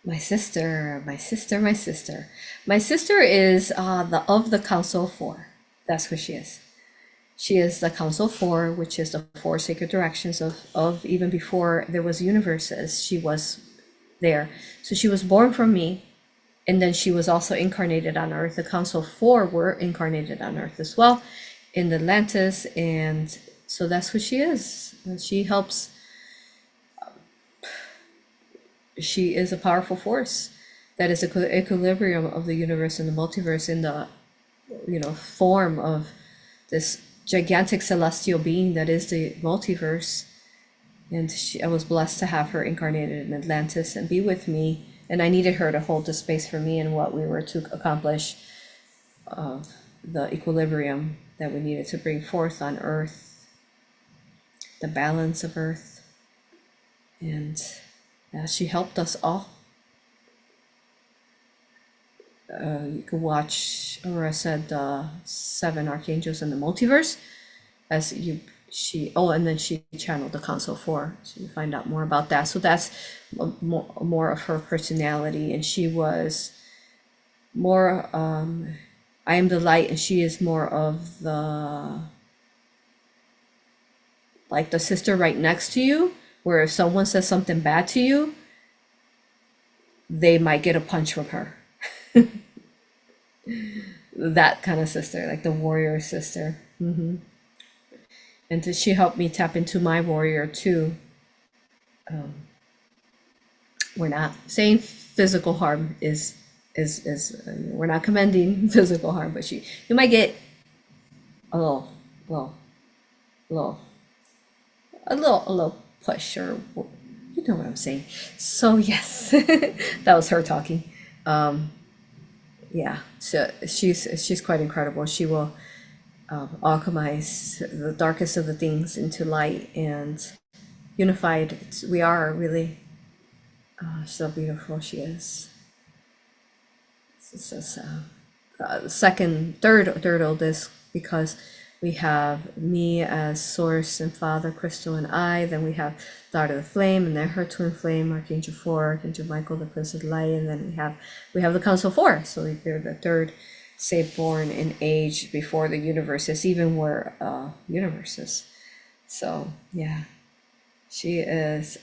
My sister, my sister, my sister. My sister is the Council of Four. That's who she is. She is the Council of Four, which is the four sacred directions of even before there was universes. She was there. So she was born from me, and then she was also incarnated on Earth. The Council of Four were incarnated on Earth as well, in Atlantis, and so that's who she is. And she helps. She is a powerful force that is the equilibrium of the universe and the multiverse in the form of this gigantic celestial being that is the multiverse. And I was blessed to have her incarnated in Atlantis and be with me, and I needed her to hold the space for me and what we were to accomplish of the equilibrium that we needed to bring forth on Earth, the balance of Earth. And she helped us all. You can watch, AuroRa said, the 7 archangels in the multiverse, and then she channeled the Council 4, so you find out more about that. So that's more of her personality, and she was more, I am the light, and she is more of the, like the sister right next to you, where if someone says something bad to you, they might get a punch from her. That kind of sister, like the warrior sister. And she helped me tap into my warrior too. We're not saying physical harm is we're not commending physical harm, but you might get a little push, or you know what I'm saying. So yes, that was her talking. Yeah, so she's quite incredible. She will alchemize the darkest of the things into light, and unified we are really. So beautiful she is. This is third oldest, because we have me as source and father, Crystal and I. Then we have daughter of the flame, and then her twin flame, Archangel 4, Archangel Michael, the Prince of Light, and then we have the Council 4. So they're the third, say, born in age before the universes even were universes. So yeah, she is.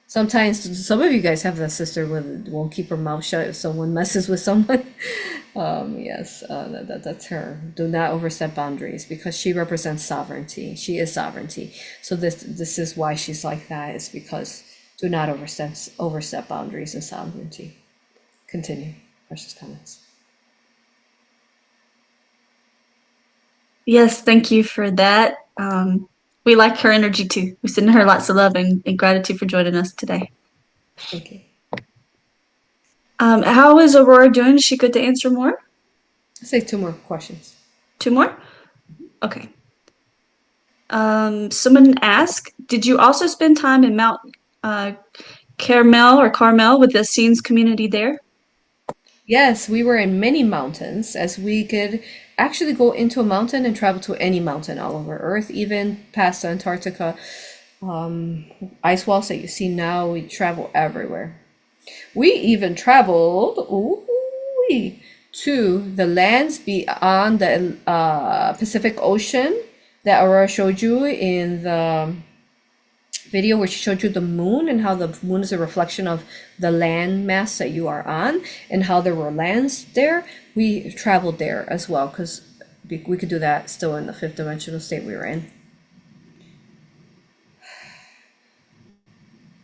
Sometimes some of you guys have a sister won't keep her mouth shut if someone messes with someone. Yes, that's her. Do not overstep boundaries, because she represents sovereignty. She is sovereignty. So this is why she's like that, is because do not overstep boundaries and sovereignty. Continue. Precious comments. Yes, thank you for that. We like her energy too. We send her lots of love and gratitude for joining us today. Thank you. How is AuroRa doing? Is she good to answer more? I'll say 2 more questions. 2 more? Okay. Someone asked, did you also spend time in Mount Carmel with the Essenes community there? Yes, we were in many mountains, as we could actually go into a mountain and travel to any mountain all over Earth, even past Antarctica. Ice walls that you see now, we travel everywhere. We even traveled to the lands beyond the Pacific Ocean that AuroRa showed you in the video, where she showed you the moon, and how the moon is a reflection of the land mass that you are on, and how there were lands there. We traveled there as well, because we could do that still in the 5th dimensional state we were in.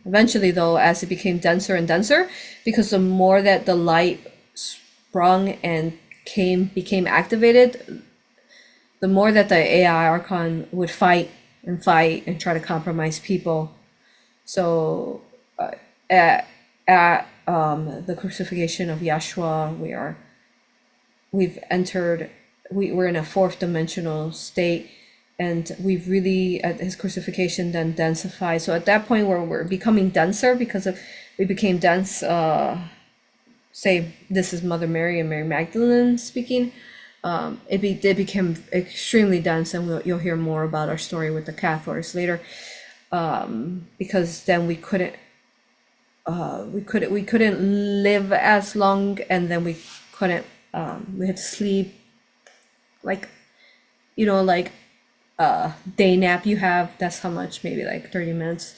Eventually, though, as it became denser and denser, because the more that the light sprung and became activated, the more that the AI Archon would fight and try to compromise people. So at the crucifixion of Yeshua, we've entered, we're in a fourth dimensional state, and we've really at his crucifixion then densified. So at that point where we're becoming denser because of we became dense, say this is Mother Mary and Mary Magdalene speaking, it became extremely dense, and you'll hear more about our story with the Catholics later, because then we couldn't live as long, and then we couldn't we had to sleep like like day nap you have, that's how much, maybe like 30 minutes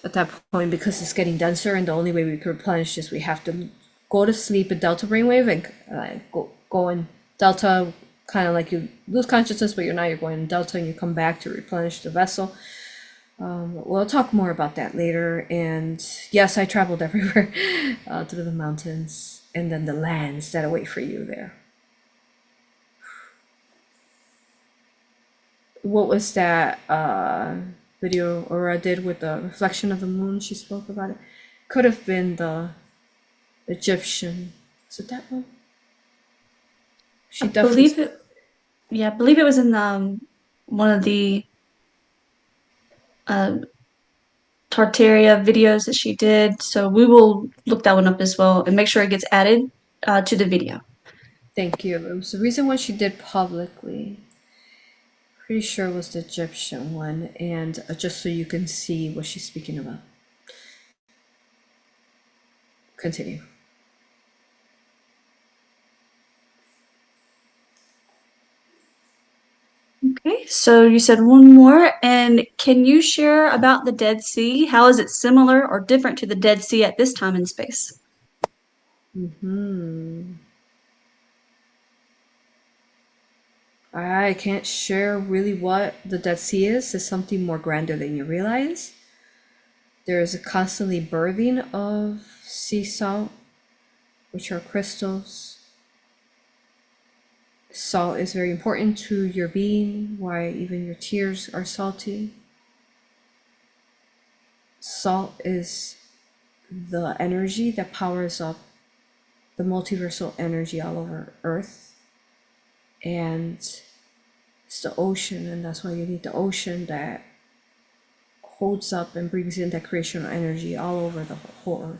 at that point, because it's getting denser, and the only way we could replenish is we have to go to sleep in delta brainwave and go in delta, kind of like you lose consciousness, but you're going in delta, and you come back to replenish the vessel. We'll talk more about that later. And yes, I traveled everywhere through the mountains and then the lands that await for you there. What was that video Aura did with the reflection of the moon? She spoke about it. Could have been the Egyptian. Is it that one? She definitely. I believe it was in one of the Tartaria videos that she did. So we will look that one up as well and make sure it gets added to the video. Thank you. It was the reason why she did publicly. Pretty sure it was the Egyptian one, and just so you can see what she's speaking about. Continue. Okay, so you said one more, and can you share about the Dead Sea? How is it similar or different to the Dead Sea at this time in space? I can't share really what the Dead Sea is. It's something more grander than you realize. There is a constantly birthing of sea salt, which are crystals. Salt is very important to your being, why even your tears are salty. Salt is the energy that powers up the multiversal energy all over Earth. And it's the ocean, and that's why you need the ocean that holds up and brings in that creational energy all over the whole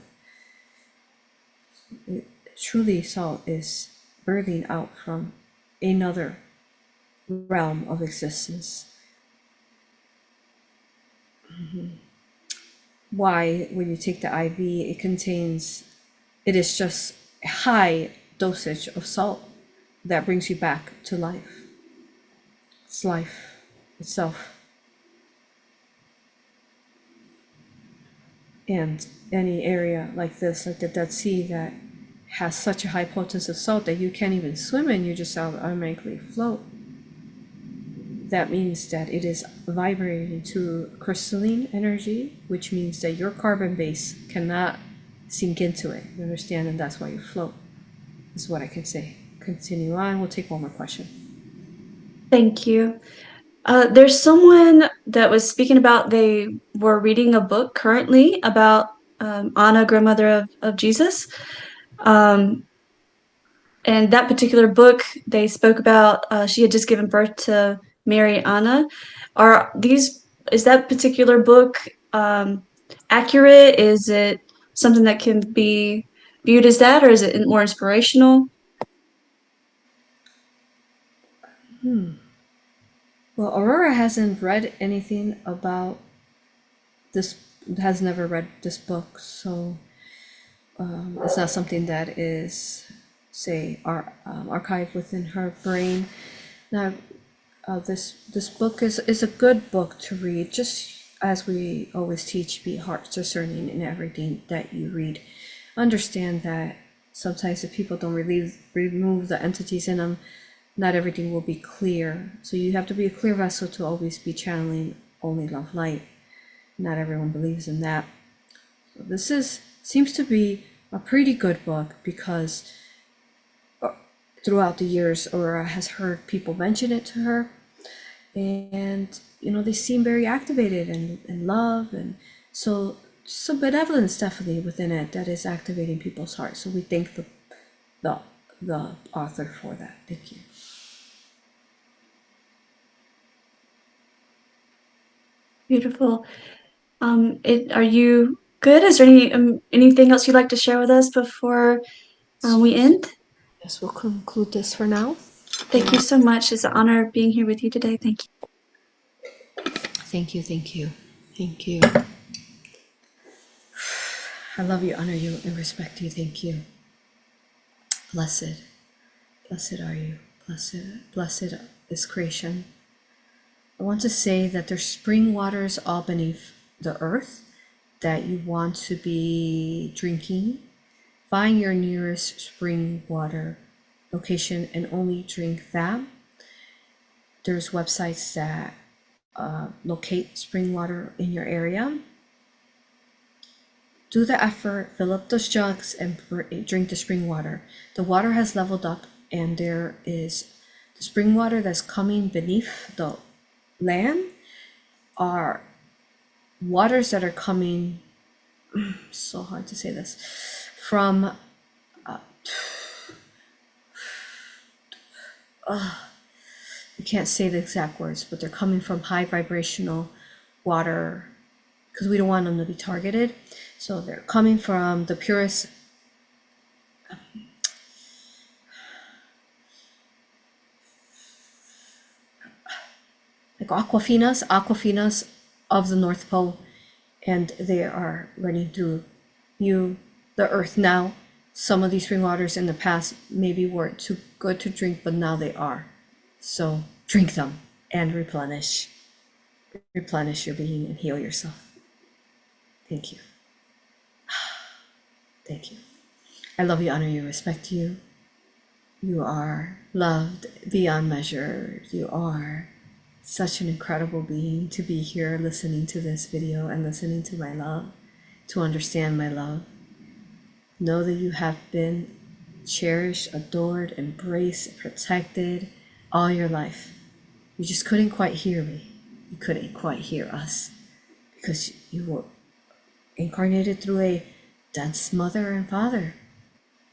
Earth. Truly, salt is birthing out from another realm of existence. Why, when you take the IV, it is just a high dosage of salt that brings you back to life. It's life itself. And any area like this, like the Dead Sea, that has such a high potency of salt that you can't even swim in, you just automatically float. That means that it is vibrating to crystalline energy, which means that your carbon base cannot sink into it. You understand? And that's why you float, is what I can say. Continue on. We'll take one more question. Thank you. There's someone that was speaking about they were reading a book currently about Anna, grandmother of Jesus. And that particular book, they spoke about she had just given birth to Mary Anna. Is that particular book accurate? Is it something that can be viewed as that, or is it more inspirational? Well, Aurora hasn't read anything about this, has never read this book, so it's not something that is, say, archived within her brain. Now, this book is a good book to read, just as we always teach, be heart discerning in everything that you read. Understand that sometimes if people don't remove the entities in them, not everything will be clear. So you have to be a clear vessel to always be channeling only love light. Not everyone believes in that. So this seems to be a pretty good book, because throughout the years, Aurora has heard people mention it to her, and they seem very activated and love, and So some benevolence definitely within it that is activating people's hearts. So we thank the the author for that. Thank you. Beautiful. Are you good? Is there anything else you'd like to share with us before we end? Yes, we'll conclude this for now. Thank you so much. It's an honor being here with you today. Thank you. Thank you, thank you, thank you. I love you, honor you, and respect you. Thank you. Blessed, blessed are you. Blessed is creation. I want to say that there's spring waters all beneath the earth that you want to be drinking. Find your nearest spring water location and only drink that. There's websites that locate spring water in your area. Do the effort, fill up those jugs, and drink the spring water. The water has leveled up, and there is the spring water that's coming beneath the land are waters that are coming, so hard to say this, from I can't say the exact words, but they're coming from high vibrational water because we don't want them to be targeted. So they're coming from the purest, like aquafinas of the North Pole, and they are running through the earth now. Some of these spring waters in the past maybe weren't too good to drink, but now they are. So drink them and replenish your being and heal yourself. Thank you. Thank you. I love you, honor you, respect you. You are loved beyond measure. You are such an incredible being to be here listening to this video and listening to my love, to understand my love. Know that you have been cherished, adored, embraced, protected all your life. You just couldn't quite hear me. You couldn't quite hear us because you were incarnated through a dense mother and father.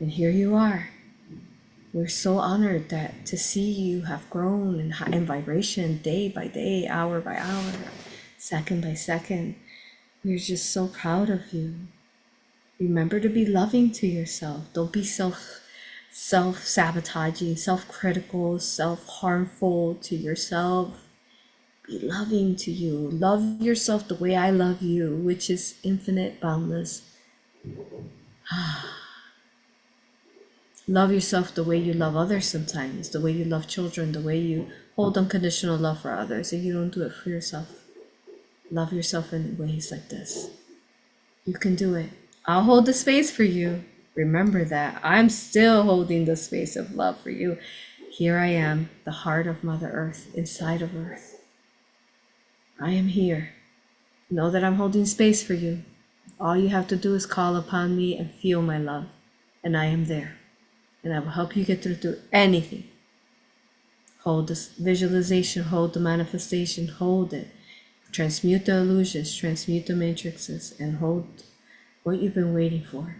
And here you are. We're so honored that to see you have grown in vibration day by day, hour by hour, second by second. We're just so proud of you. Remember to be loving to yourself. Don't be self-sabotaging, self-critical, self-harmful to yourself. Be loving to you. Love yourself the way I love you, which is infinite, boundless. Love yourself the way you love others sometimes, the way you love children, the way you hold unconditional love for others, and you don't do it for yourself. Love yourself in ways like this. You can do it. I'll hold the space for you. Remember that. I'm still holding the space of love for you. Here I am, the heart of Mother Earth, inside of Earth. I am here. Know that I'm holding space for you. All you have to do is call upon me and feel my love, and I am there. And I will help you get through anything. Hold this visualization, hold the manifestation, hold it. Transmute the illusions, transmute the matrices, and hold what you've been waiting for.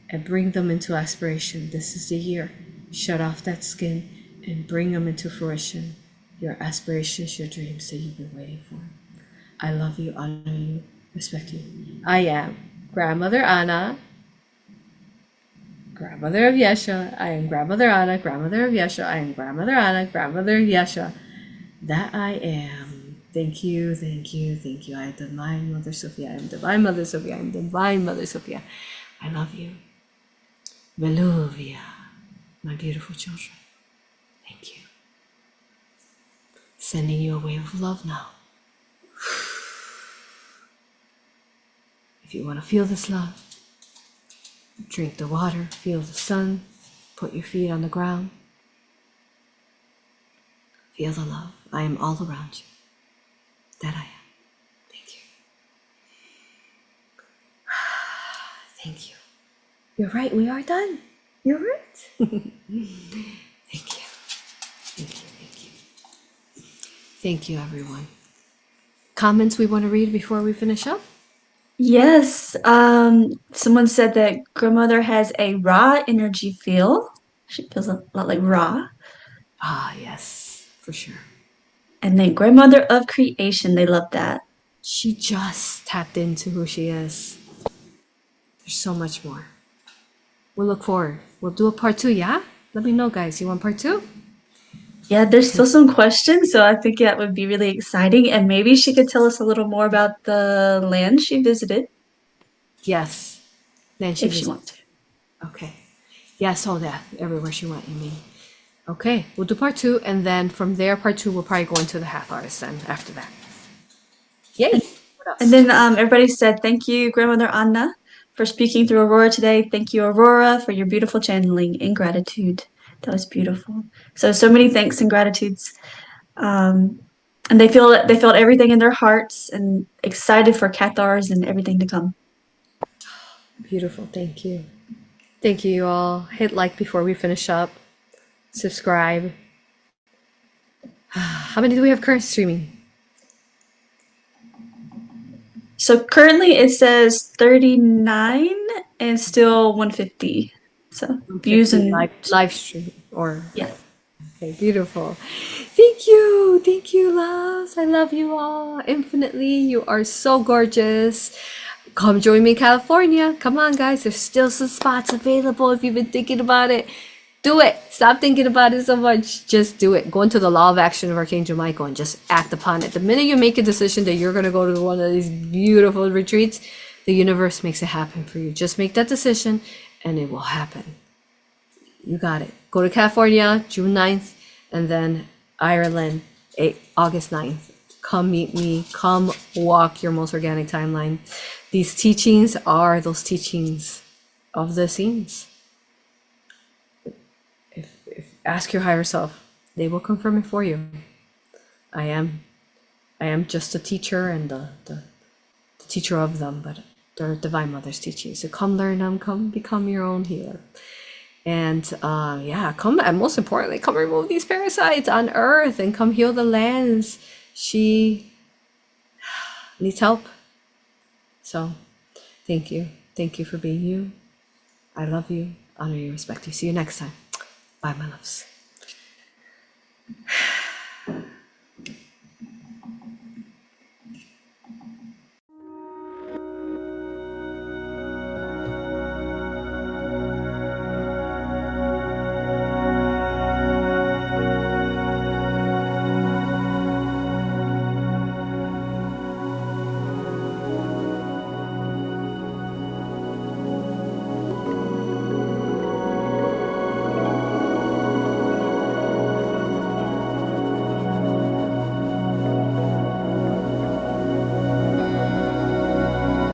And bring them into aspiration. This is the year. Shut off that skin and bring them into fruition. Your aspirations, your dreams that you've been waiting for. I love you, honor you, respect you. I am Grandmother Anna, grandmother of Yeshua. I am Grandmother Anna, grandmother of Yeshua. I am Grandmother Anna, grandmother of Yeshua. That I am. Thank you, thank you, thank you. I am Divine Mother Sophia. I am Divine Mother Sophia. I am Divine Mother Sophia. I love you. Veluvia, my beautiful children. Thank you. Sending you a wave of love now. If you want to feel this love, drink the water, feel the sun, put your feet on the ground. Feel the love. I am all around you. That I am. Thank you. Thank you. You're right, we are done. You're right. Thank you. Thank you, thank you. Thank you, everyone. Comments we want to read before we finish up? Yes. Someone said that grandmother has a raw energy feel. She feels a lot like Ra. Ah, yes, for sure. And then grandmother of creation. They love that. She just tapped into who she is. There's so much more. We'll look forward. We'll do a part 2, yeah? Let me know, guys. You want part 2? Yeah, there's still some questions, so I think that would be really exciting. And maybe she could tell us a little more about the land she visited Yes. Then she if she was wants to. okay. Yeah, I saw that everywhere she went, you mean. Okay, we'll do part 2, and then from there, part 2, we'll probably go into the half hours then after that. Yay! What And else? then everybody said, thank you, Grandmother Anna, for speaking through Aurora today. Thank you, Aurora, for your beautiful channeling and gratitude. That was beautiful. So many thanks and gratitudes. And they felt everything in their hearts and excited for Cathars and everything to come. Beautiful, thank you. Thank you all. Hit like before we finish up. Subscribe. How many do we have current streaming? So currently it says 39 and still 150. So views 50 and live stream or yeah. okay, beautiful. Thank you, loves. I love you all infinitely. You are so gorgeous. Come join me in California. Come on, guys. There's still some spots available if you've been thinking about it. Do it. Stop thinking about it so much. Just do it. Go into the law of action of Archangel Michael and just act upon it. The minute you make a decision that you're going to go to one of these beautiful retreats, the universe makes it happen for you. Just make that decision and it will happen. You got it. Go to California, June 9th, and then Ireland, August 9th. Come meet me. Come walk your most organic timeline. These teachings are those teachings of the scenes. If ask your higher self, they will confirm it for you. I am just a teacher and the teacher of them, but they're Divine Mother's teachings. So come learn them. Come become your own healer. And yeah, come, and most importantly, come remove these parasites on Earth and come heal the lands. She needs help. So thank you. Thank you for being you. I love you, honor you, respect you. See you next time. Bye, my loves.